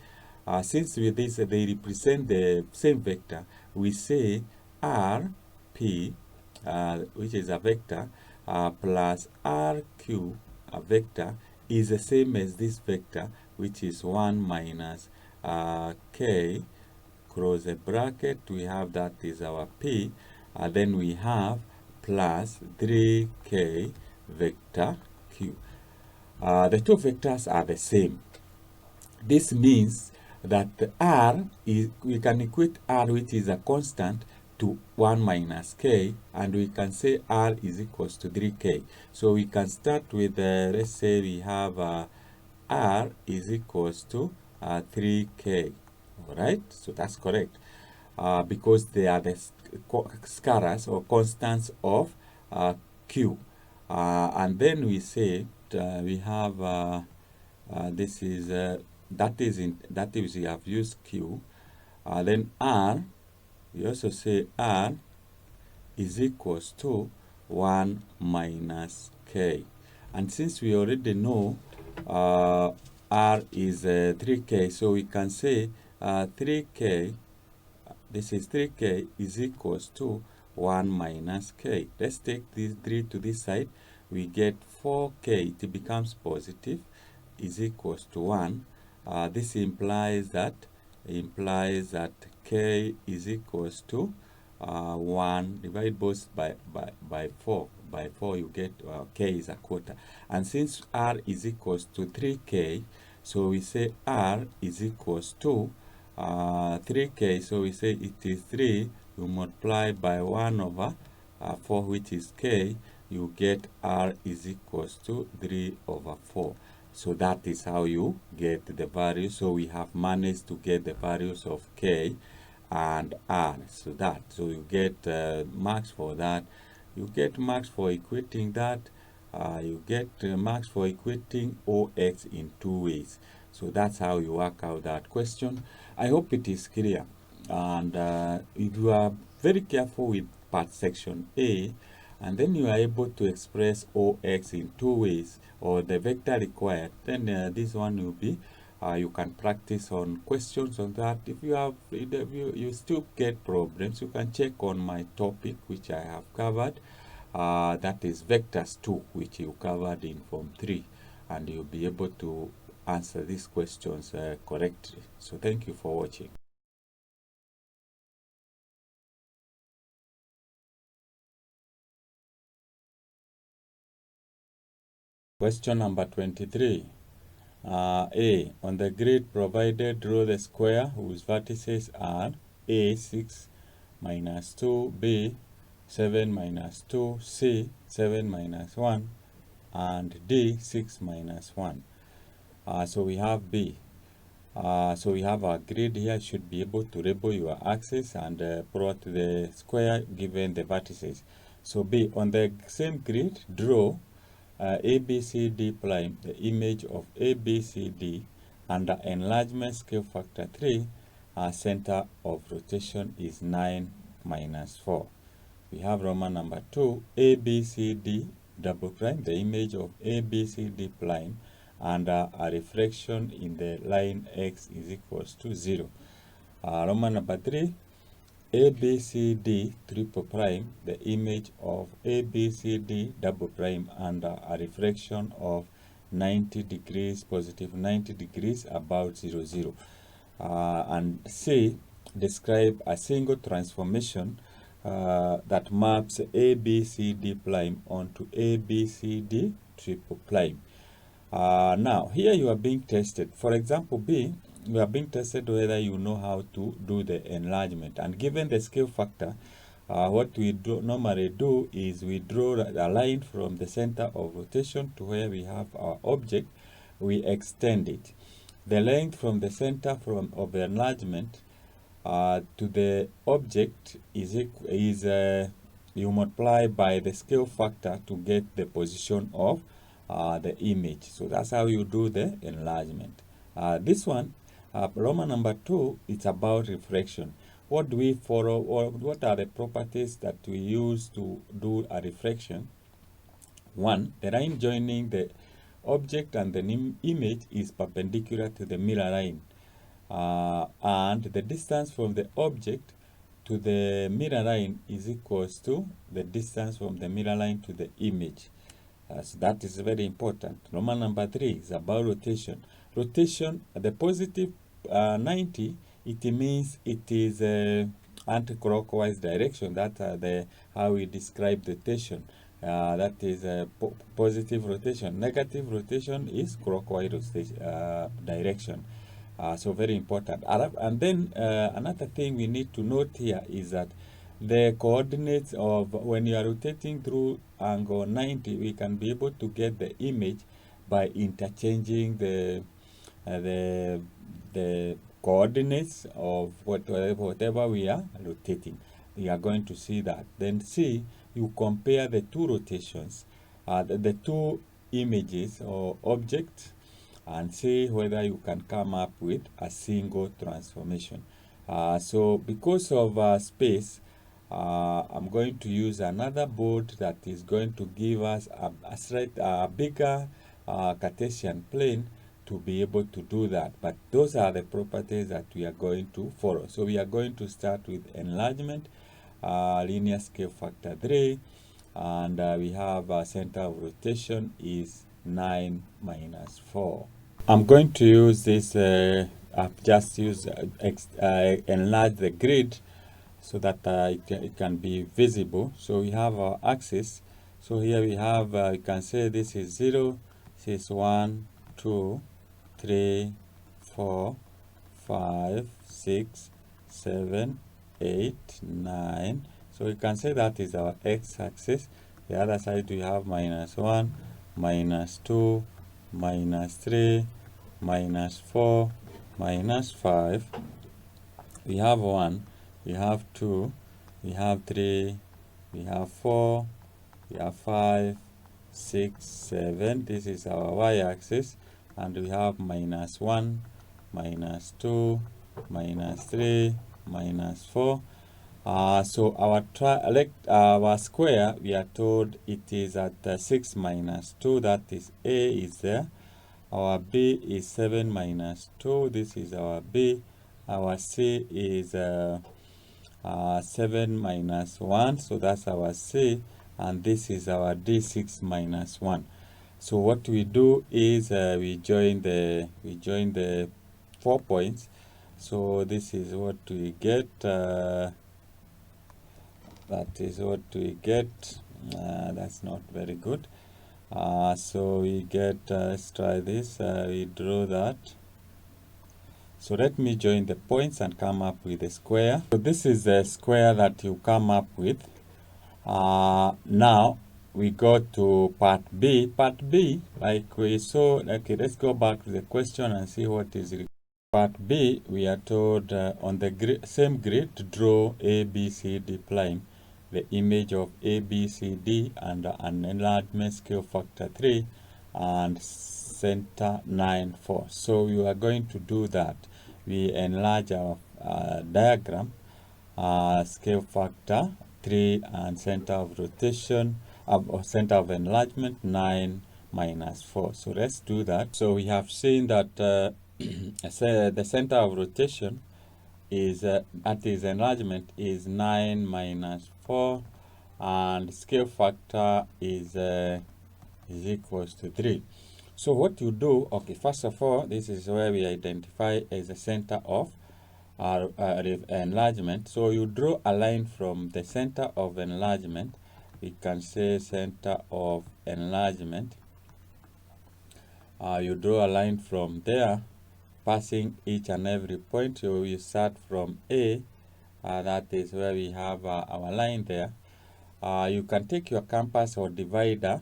A: since with this they represent the same vector, we say RP, which is a vector, plus RQ, a vector, is the same as this vector, which is 1 minus K, close the bracket, we have that is our P, then we have plus 3K vector Q. The two vectors are the same. This means that the R is, we can equate R, which is a constant, to 1 minus K, and we can say R is equals to 3K. So we can start with, let's say we have R is equals to 3K. All right, so that's correct, because they are the scalars or constants of Q. And then we say we have this is that is we have used Q. Then R, we also say R is equals to 1 minus K. And since we already know R is 3K, so we can say 3K, this is 3K is equals to 1 minus K. Let's take this 3 to this side. We get 4K, it becomes positive, is equals to 1. This implies that K is equals to 1, divide both by 4. By 4 you get K is a quarter. And since R is equals to 3K, so we say R is equals to 3K, so we say it is 3, you multiply by 1 over 4, which is K, you get R is equals to 3 over 4. So that is how you get the values. So we have managed to get the values of K and R. So you get marks for that. You get marks for equating that. You get marks for equating OX in two ways. So that's how you work out that question. I hope it is clear. And if you are very careful with part section A, and then you are able to express OX in two ways, or the vector required, then this one will be, you can practice on questions on that. If you have, you still get problems, you can check on my topic, which I have covered. that is vectors 2, which you covered in Form 3, and you'll be able to answer these questions correctly. So thank you for watching. Question number 23. A. On the grid provided, draw the square whose vertices are A 6 minus 2, B 7 minus 2, C 7 minus 1, and D 6 minus 1. So we have B. So we have our grid here. Should be able to label your axis and plot the square given the vertices. So B, on the same grid, draw ABCD prime, the image of ABCD under enlargement scale factor 3. Our center of rotation is 9 minus 4. We have Roman number 2, ABCD double prime, the image of ABCD prime under a reflection in the line x is equals to 0. Roman number 3, ABCD triple prime, the image of ABCD double prime under a reflection of 90 degrees, positive 90 degrees, about 0, 0. And C, describe a single transformation that maps ABCD prime onto ABCD triple prime. Now, here you are being tested. For example, B, you are being tested whether you know how to do the enlargement. And given the scale factor, what we normally do is we draw a line from the center of rotation to where we have our object. We extend it. The length from the center of the enlargement to the object is you multiply by the scale factor to get the position of the image. So that's how you do the enlargement. This one, Roman number 2, it's about reflection. What do we follow, or what are the properties that we use to do a reflection? 1, the line joining the object and the image is perpendicular to the mirror line. And the distance from the object to the mirror line is equals to the distance from the mirror line to the image. So that is very important. Roman number 3 is about rotation. Rotation, the positive 90, it means it is anti-clockwise direction. That's how we describe rotation. That is positive rotation. Negative rotation is clockwise direction. So very important. And then another thing we need to note here is that the coordinates of when you are rotating through angle 90, we can be able to get the image by interchanging the coordinates of whatever we are rotating. We are going to see that. Then C, you compare the two rotations, the two images or objects, and see whether you can come up with a single transformation. So because of space, I'm going to use another board that is going to give us a bigger Cartesian plane to be able to do that. But those are the properties that we are going to follow. So we are going to start with enlargement, linear scale factor 3, and we have a center of rotation is 9 minus 4. I'm going to use this, I've just used enlarge the grid so that it can be visible. So we have our axis. So here we have, you can say this is 0, this is 1, 2, 3, 4, 5, 6, 7, 8, 9. So we can say that is our x-axis. The other side we have minus 1, minus 2, minus 3, minus 4, minus 5. We have 1, we have 2, we have 3, we have 4, we have 5, 6, 7. This is our y-axis. And we have minus 1, minus 2, minus 3, minus 4. So our square, we are told it is at 6 minus 2. That is A is there. Our B is 7 minus 2. This is our B. Our C is 7 minus 1. So that's our C. and this is our d6 minus 1. So what we do is we join the 4 points. So this is what we get. That is what we get. That's not very good. So we get, let's try this. We draw that. So let me join the points and come up with a square. So this is the square that you come up with. Now we go to part B. Part B, like we saw, okay, let's go back to the question and see what is required. Part B, we are told on the same grid to draw ABCD prime, the image of ABCD and an enlargement scale factor 3 and center 9, 4. So we are going to do that. We enlarge our diagram, scale factor 3 and center of rotation, or center of enlargement 9 minus 4. So let's do that. So we have seen that the center of rotation is at its enlargement is 9 minus 4, and scale factor is equals to 3. So what you do, okay, first of all, this is where we identify as the center of enlargement. So you draw a line from the center of enlargement. We can say center of enlargement. You draw a line from there, passing each and every point. So you start from A, that is where we have our line there. You can take your compass or divider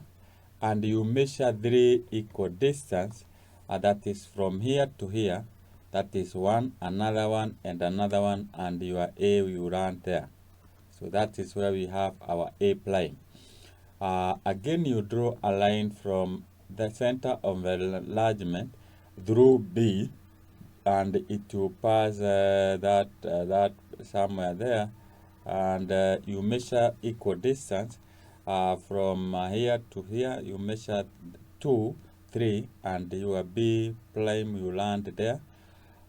A: and you measure 3 equal distance, that is from here to here. That is one, another one, and another one, and your A will run there. So that is where we have our A prime. Again, you draw a line from the center of enlargement through B, and it will pass that somewhere there, and you measure equal distance from here to here. You measure 2, 3, and your B prime will land there.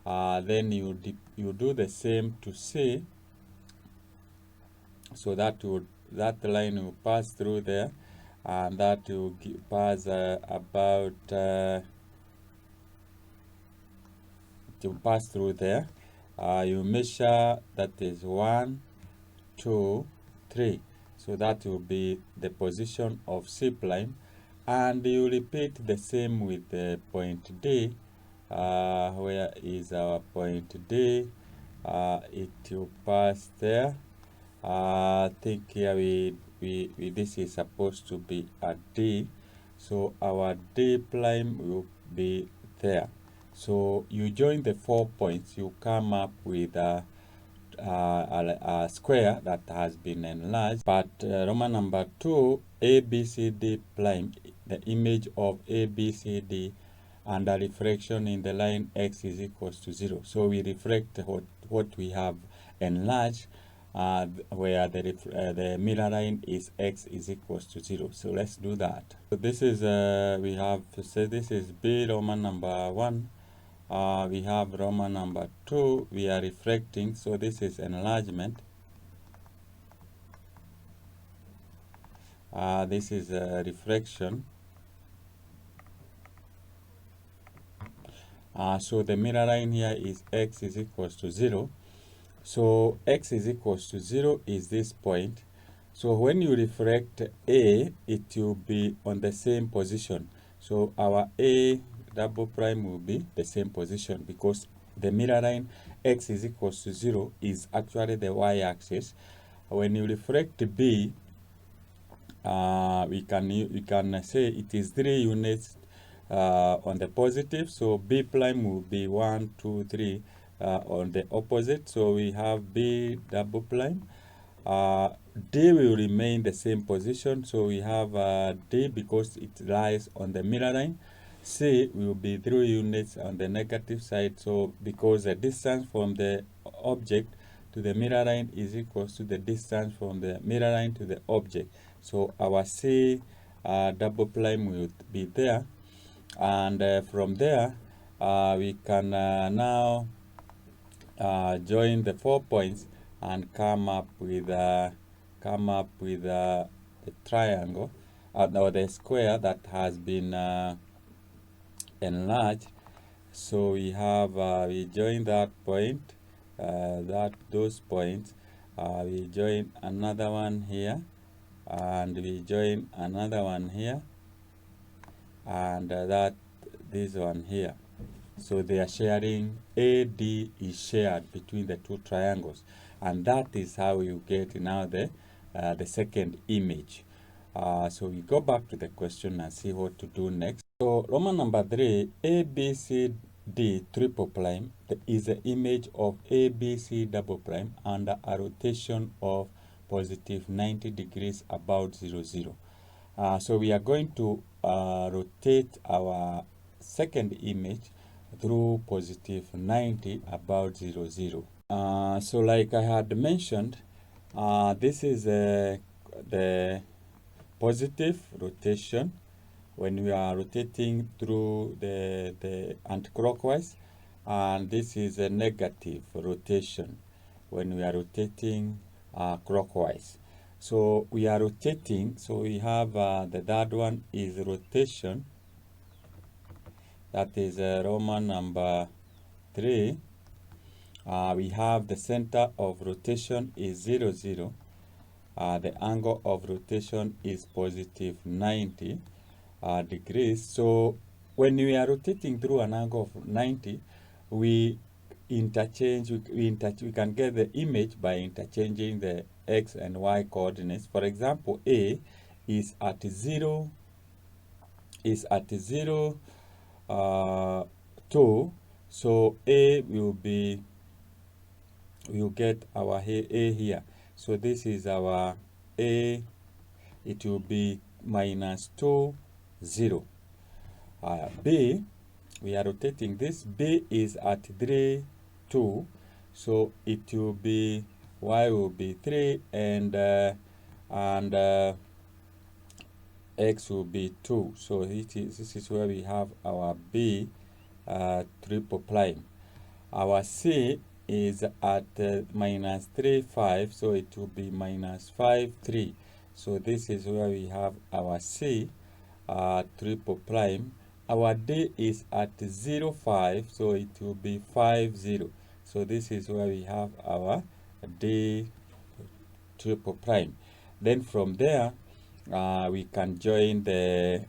A: Then you do the same to C, so that line will pass through there, and that will pass about to pass through there. You measure, that is 1, 2, 3. So that will be the position of C prime, and you repeat the same with the point D. Where is our point D? It will pass there. I think here this is supposed to be a D, so our D prime will be there. So you join the 4 points, you come up with a square that has been enlarged. But Roman number 2, ABCD prime, the image of ABCD and a refraction in the line x is equals to 0. So we reflect what we have enlarged, where the mirror line is x is equals to 0. So let's do that. So this is, we have to say this is B Roman number 1. We have Roman number 2, we are reflecting, so this is enlargement. This is a reflection. So the mirror line here is x is equals to 0. So x is equals to 0 is this point. So when you reflect A, it will be on the same position. So our A double prime will be the same position, because the mirror line x is equals to 0 is actually the y-axis. When you reflect B, we can say it is 3 units on the positive. So B prime will be 1, 2, 3 on the opposite. So we have B double prime. D will remain the same position, so we have D because it lies on the mirror line. C will be 3 units on the negative side, so because the distance from the object to the mirror line is equal to the distance from the mirror line to the object. So our C double prime will be there, and from there we can now join the 4 points and come up with the triangle or the square that has been enlarged. So we have we join that point, those points. We join another one here, and we join another one here, and this one here. So they are sharing, AD is shared between the two triangles, and that is how you get now the second image. So we go back to the question and see what to do next. So Roman number 3, ABCD triple prime is the image of ABC double prime under a rotation of positive 90 degrees about 0, 0. So we are going to rotate our second image through positive 90 about 0, 0. So like I had mentioned, this is the positive rotation when we are rotating through the anti-clockwise, and this is a negative rotation when we are rotating clockwise. So we are rotating, so we have the third one is rotation, that is Roman number 3. We have the center of rotation is 0, 0. The angle of rotation is positive 90 degrees. So when we are rotating through an angle of 90, we interchange, we can get the image by interchanging the x and y coordinates. For example, A is at 0, 2, so A will be, we'll get our A here. So this is our A, it will be minus 2, 0. B, we are rotating this. B is at 3, 2. So it will be, y will be 3, and x will be 2. So this is where we have our B triple prime. Our C is at minus 3, 5. So it will be minus 5, 3. So this is where we have our C triple prime. Our D is at 0, 5, so it will be 5, 0. So this is where we have our D triple prime. Then from there, we can join the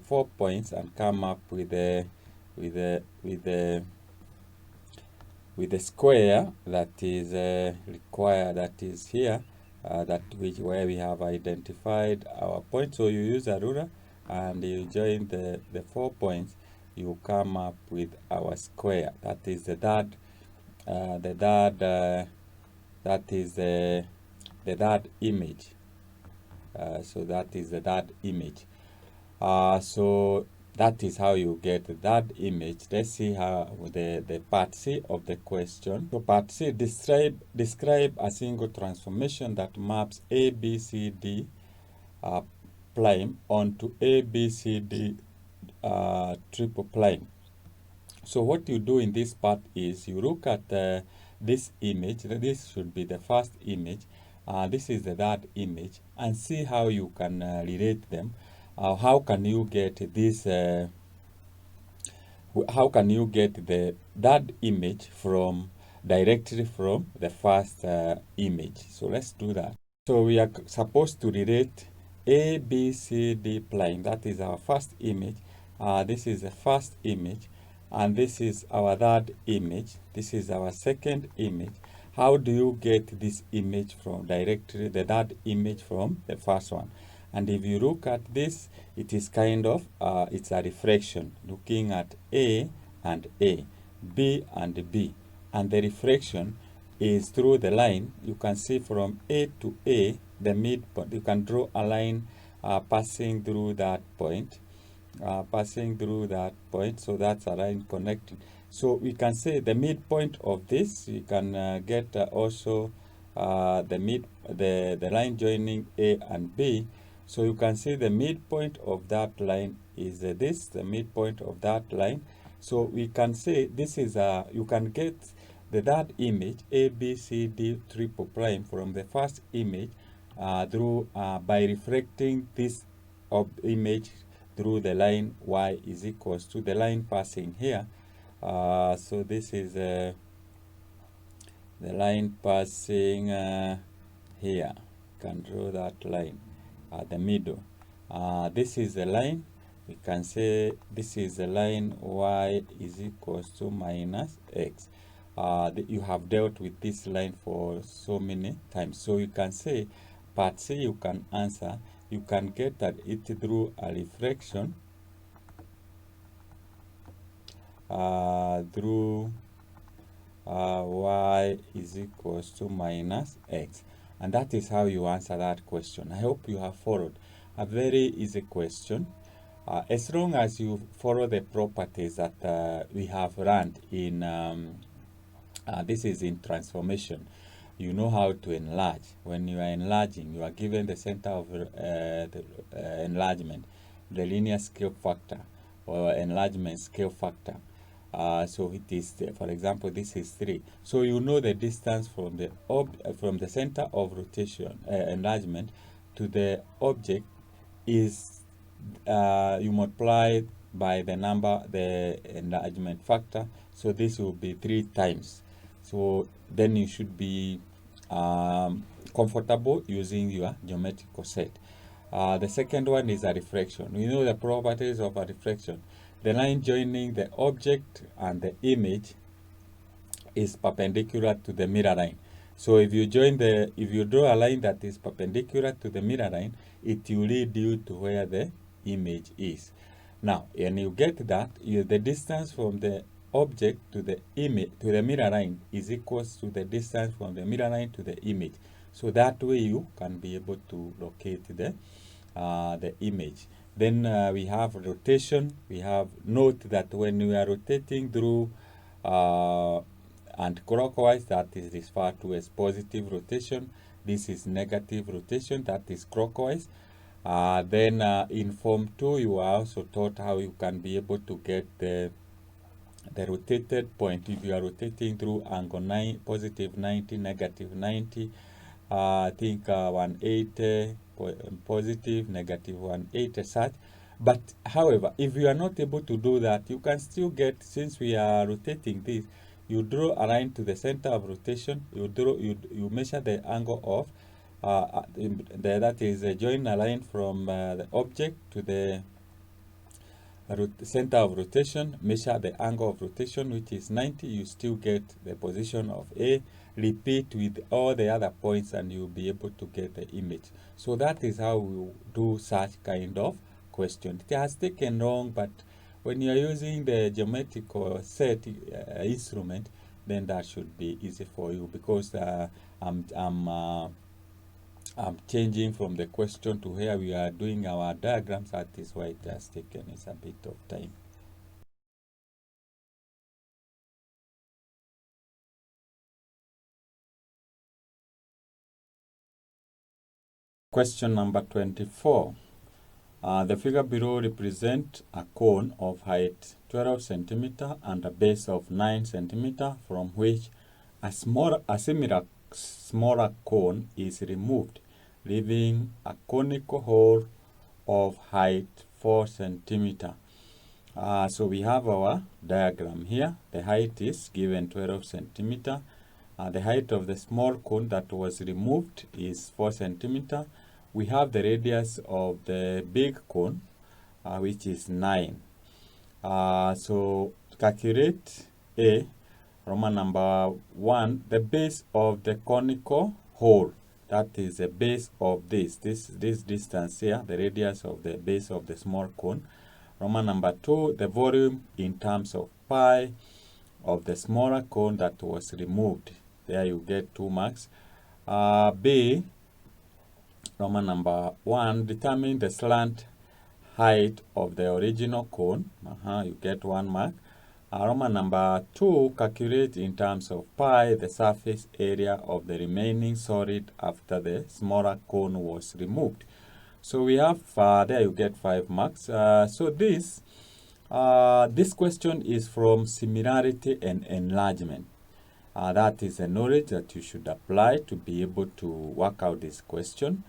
A: 4 points and come up with the square that is required, that is here, where we have identified our point. So you use a ruler and you join the 4 points, you come up with our square. That is the third image. So that is the third image. So that is how you get that image. Let's see how the part C of the question. So part C, describe a single transformation that maps ABCD prime onto ABCD triple prime. So what you do in this part is you look at this image. This should be the first image. This is the third image, and see how you can relate them. How can you get this? How can you get the third image directly from the first image? So let's do that. So we are supposed to relate ABCD prime. That is our first image. This is the first image, and this is our third image. This is our second image. How do you get this image from directly, the third image from the first one? And if you look at this, it is kind of, it's a reflection, looking at A and A, B and B. And the reflection is through the line. You can see from A to A, the midpoint. You can draw a line passing through that point. So that's a line connecting. So we can say the midpoint of this, you can get also the line joining A and B. So you can see the midpoint of that line is the midpoint of that line. So we can say this is you can get the third image, ABCD triple prime, from the first image by reflecting this image through the line y is equals to the line passing here. So this is the line passing here. Can draw that line at the middle. This is the line. We can say this is the line y is equals to minus x. You have dealt with this line for so many times, so you can say part C you can answer. You can get at it through a reflection through y is equals to minus x, and that is how you answer that question. I hope you have followed. A very easy question. As long as you follow the properties that we have learned in this is in transformation. You know how to enlarge. When you are enlarging, you are given the center of enlargement, the linear scale factor or enlargement scale factor. So it is, for example, this is 3. So you know the distance from the center of rotation, enlargement, to the object is you multiply by the number, the enlargement factor. So this will be 3 times. So then you should be comfortable using your geometrical set. The second one is a reflection. We know the properties of a reflection. The line joining the object and the image is perpendicular to the mirror line. So if you draw a line that is perpendicular to the mirror line, it will lead you to where the image is. Now, when you get that, the distance from the object to the image to the mirror line is equals to the distance from the mirror line to the image. So that way you can be able to locate the image. Then we have rotation. We have, note that when we are rotating through and clockwise, that is referred to as positive rotation. This is negative rotation, that is clockwise. Then in Form 2, you are also taught how you can be able to get the rotated point. If you are rotating through angle 9, positive 90, negative 90, I think 180, positive, negative 180, such. But however, if you are not able to do that, you can still get, since we are rotating this, you draw a line to the center of rotation. You measure the angle of that is join a line from the object to the center of rotation, measure the angle of rotation, which is 90. You still get the position of A. Repeat with all the other points and you'll be able to get the image. So that is how we do such kind of question. It has taken long, but when you're using the geometrical set instrument, then that should be easy for you, because I'm changing from the question to where we are doing our diagrams. That is why it has taken us a bit of time. Question number 24. The figure below represents a cone of height 12 centimeter and a base of 9 centimeter, from which a similar smaller cone is removed, leaving a conical hole of height 4 centimeter. So we have our diagram here. The height is given 12 centimeter. The height of the small cone that was removed is 4 centimeter. We have the radius of the big cone, which is 9. So calculate A, Roman number 1, the base of the conical hole. That is the base of this distance here, the radius of the base of the small cone. Roman number 2, the volume in terms of pi of the smaller cone that was removed. There you get 2 marks. B, Roman number 1, determine the slant height of the original cone. You get 1 mark. Roman number 2, calculate in terms of pi the surface area of the remaining solid after the smaller cone was removed. So we have, there you get 5 marks. So this question is from similarity and enlargement. That is a knowledge that you should apply to be able to work out this question,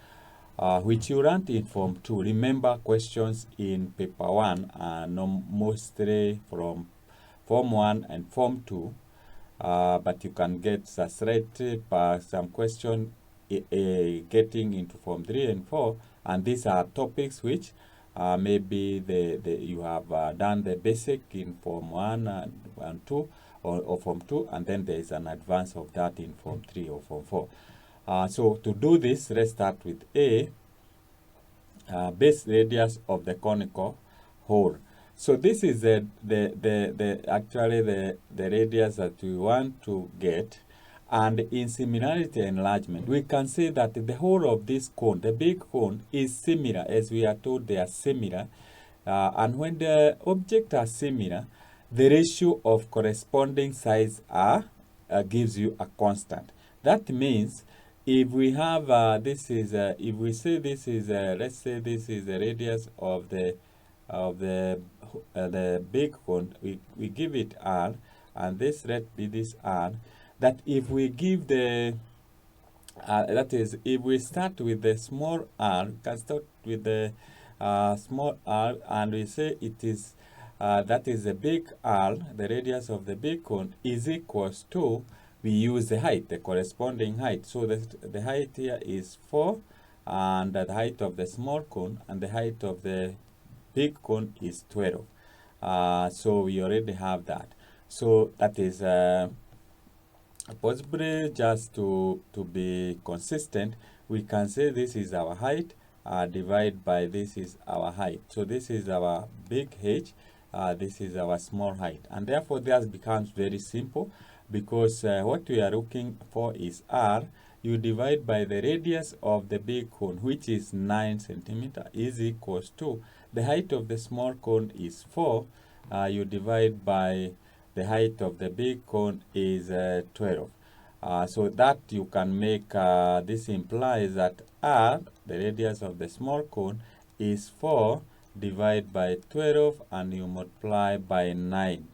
A: which you learned in Form 2. Remember, questions in Paper 1 are mostly from Form 1 and Form 2, but you can get some question getting into Form 3 and 4, and these are topics which maybe you have done the basic in Form 1 and 2, or Form 2, and then there is an advance of that in Form 3 or Form 4. So to do this, let's start with A, base radius of the conical hole. So this is actually the radius that we want to get. And in similarity enlargement, we can say that the whole of this cone, the big cone, is similar, as we are told they are similar. And when the objects are similar, the ratio of corresponding sides gives you a constant. That means if we have if we say this is let's say this is the radius of the big cone, we give it r, and this let be this r. That if we give the that is, if we start with the small r, we can start with the small r, and we say it is that is the big R, the radius of the big cone, is equals to, we use the height, the corresponding height. So the height here is 4, and the height of the small cone, and the height of the big cone is 12. So we already have that. So that is possibly, just to be consistent, we can say this is our height divided by this is our height. So this is our big H, this is our small height, and therefore this becomes very simple, because what we are looking for is r. You divide by the radius of the big cone, which is 9 centimeter, is equals to the height of the small cone is 4. You divide by the height of the big cone is 12. So that you can make, this implies that r, the radius of the small cone, is 4 divided by 12, and you multiply by 9.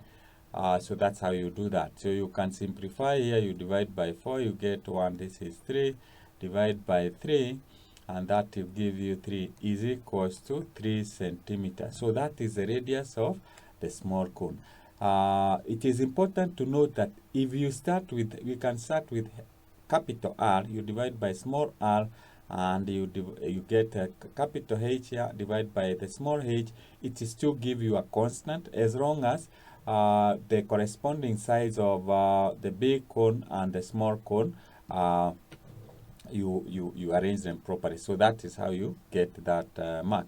A: So that's how you do that. So you can simplify here. You divide by 4, you get 1. This is 3. Divide by 3, and that will give you 3 is equals to 3 centimeters. So that is the radius of the small cone. It is important to note that if you start with, we can start with capital R, you divide by small r, and you get a capital H here, divide by the small h. It is still give you a constant, as long as the corresponding sides of the big cone and the small cone, you arrange them properly. So that is how you get that mark.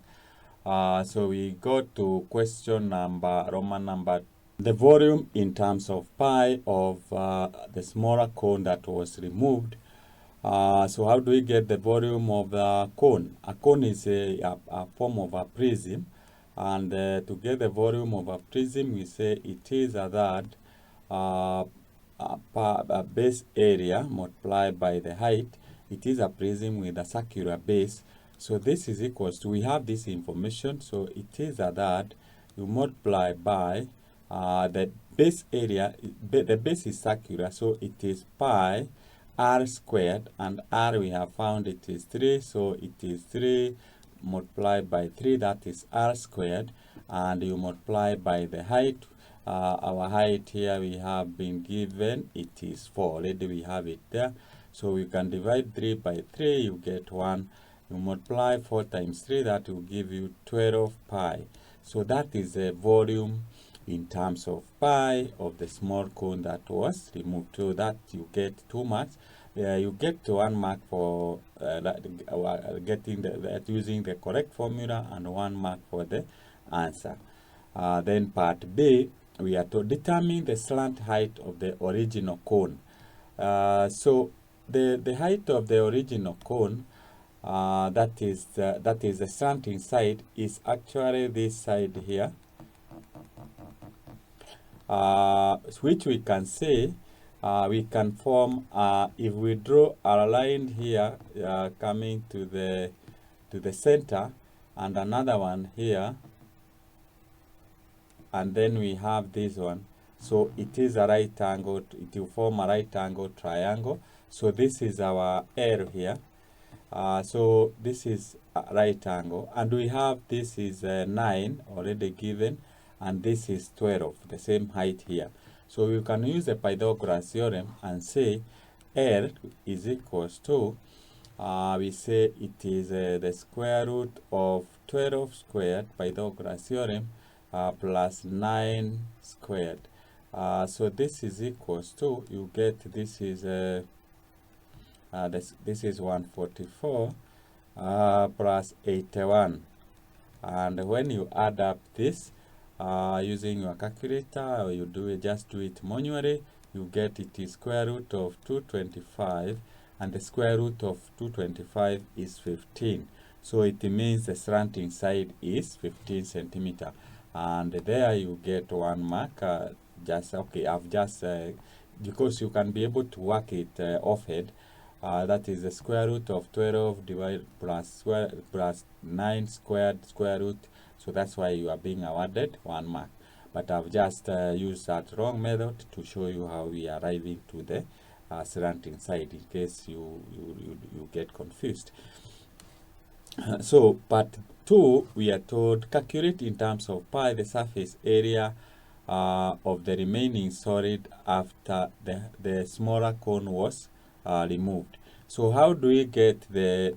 A: So we go to question number, Roman number, the volume in terms of pi of the smaller cone that was removed. So how do we get the volume of the cone? A cone is a form of a prism, and to get the volume of a prism, we say it is that base area multiplied by the height. It is a prism with a circular base. So this is equals to, we have this information, so it is that you multiply by the base area. The base is circular, so it is pi r squared, and r we have found it is 3, so it is 3 multiplied by 3, that is r squared, and you multiply by the height. Our height here we have been given, it is 4, already we have it there, so you can divide 3 by 3, you get 1. You multiply 4 times 3, that will give you 12 pi. So that is the volume in terms of pi of the small cone that was removed. So that you get 2 marks. You get 1 mark for getting using the correct formula, and 1 mark for the answer. Then part B, we are to determine the slant height of the original cone. So the height of the original cone, that is the slanting side, is actually this side here, which we can say we can form, if we draw a line here coming to the center, and another one here, and then we have this one. So it is a right angle, it will form a right angle triangle. So this is our L here. So this is a right angle, and we have this is 9 already given, and this is 12, the same height here. So you can use the Pythagoras theorem and say L is equals to, we say it is the square root of 12 squared, Pythagoras theorem, plus 9 squared. So this is equals to, you get this is this is 144 plus 81, and when you add up this using your calculator, or you just do it manually, you get it is square root of 225, and the square root of 225 is 15. So it means the slanting side is 15 centimeter, and there you get 1 mark. Just okay, I've just because you can be able to work it offhand. That is the square root of 12 divided plus 9 squared square root. So that's why you are being awarded 1 mark. But I've just used that wrong method to show you how we are arriving to the slanting side, in case you get confused. So part 2, we are told calculate in terms of pi the surface area of the remaining solid after the smaller cone was removed. So how do we get the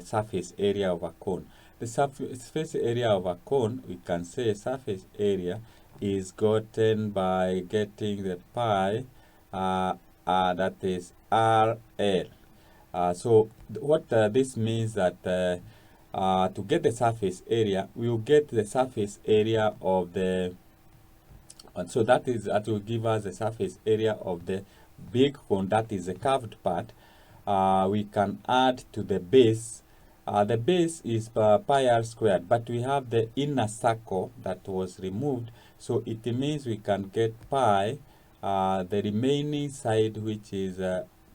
A: surface area of a cone? The surface area of a cone, we can say surface area is gotten by getting the pi that is RL. So what this means that to get the surface area, we will get the surface area of the, and so that will give us the surface area of the big cone, that is the curved part. We can add to the base. The base is pi r squared, but we have the inner circle that was removed, so it means we can get pi, the remaining side, which is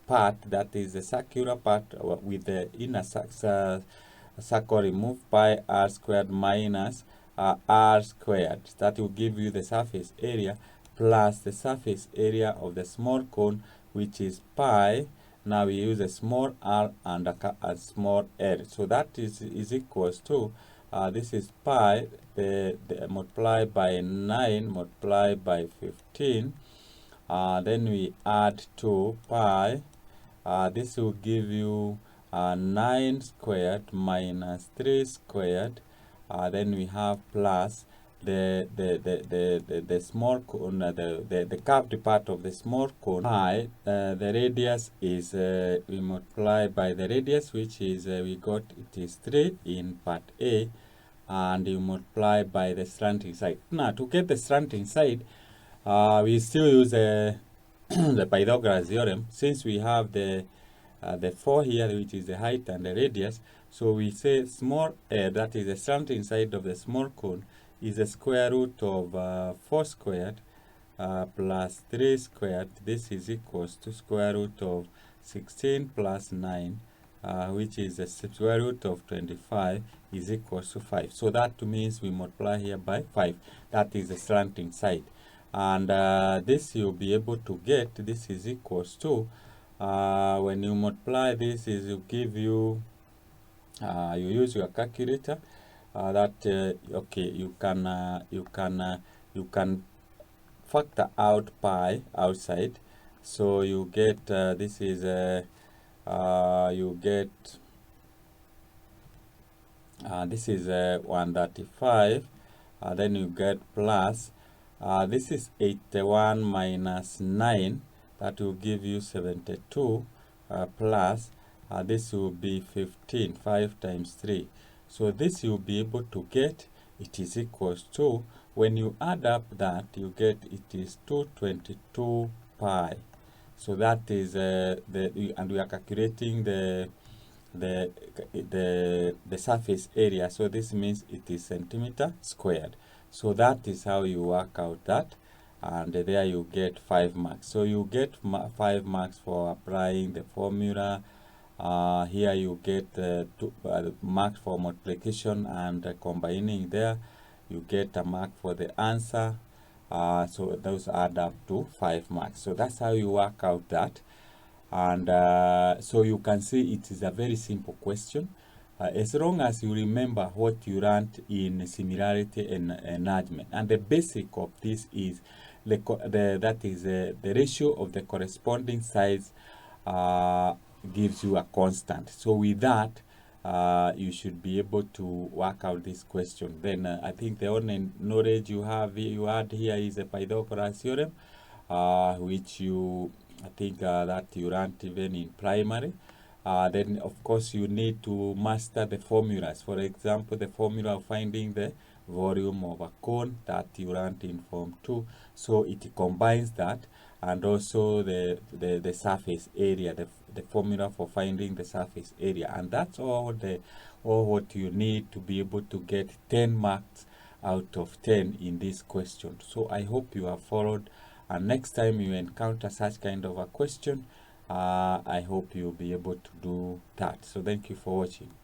A: part that is the circular part with the inner circle removed, pi r squared minus r squared. That will give you the surface area plus the surface area of the small cone, which is pi. Now we use a small r and a small l. So that is equals to, this is pi, the multiplied by 9 multiplied by 15. Then we add 2 pi. This will give you 9 squared minus 3 squared. Then we have plus the small cone, the curved part of the small cone. Pi, the radius is we multiply by the radius, which is we got it is 3 in part A, and you multiply by the slanting side. Now to get the slanting side, we still use the Pythagoras theorem, since we have the 4 here, which is the height and the radius. So we say small that is the slanting side of the small cone, is the square root of 4 squared plus 3 squared. This is equals to square root of 16 plus 9, which is the square root of 25, is equals to 5. So that means we multiply here by 5. That is the slanting side. And this you'll be able to get, this is equals to, when you multiply this, is will give you, you use your calculator, that okay, you can factor out pi outside. So you get this is you get this is 135, then you get plus this is 81 minus 9, that will give you 72, plus this will be 15, 5 times 3. So this you'll be able to get, it is equals to, when you add up that, you get it is 222 pi. So that is and we are calculating the surface area. So this means it is centimeter squared. So that is how you work out that, and there you get 5 marks. So you get 5 marks for applying the formula. Here you get 2 marks for multiplication and combining there. You get a mark for the answer. So those add up to 5 marks. So that's how you work out that. And so you can see it is a very simple question. As long as you remember what you learned in similarity and enlargement, and the basic of this is the ratio of the corresponding sides gives you a constant. So with that, you should be able to work out this question. Then I think the only knowledge you add here is the Pythagoras theorem, which I think that you learned even in primary. Then of course you need to master the formulas. For example, the formula of finding the volume of a cone that you learned in Form 2. So it combines that, and also the surface area, the formula for finding the surface area. And that's all what you need to be able to get 10 marks out of 10 in this question. So I hope you have followed, and next time you encounter such kind of a question, I hope you'll be able to do that. So thank you for watching.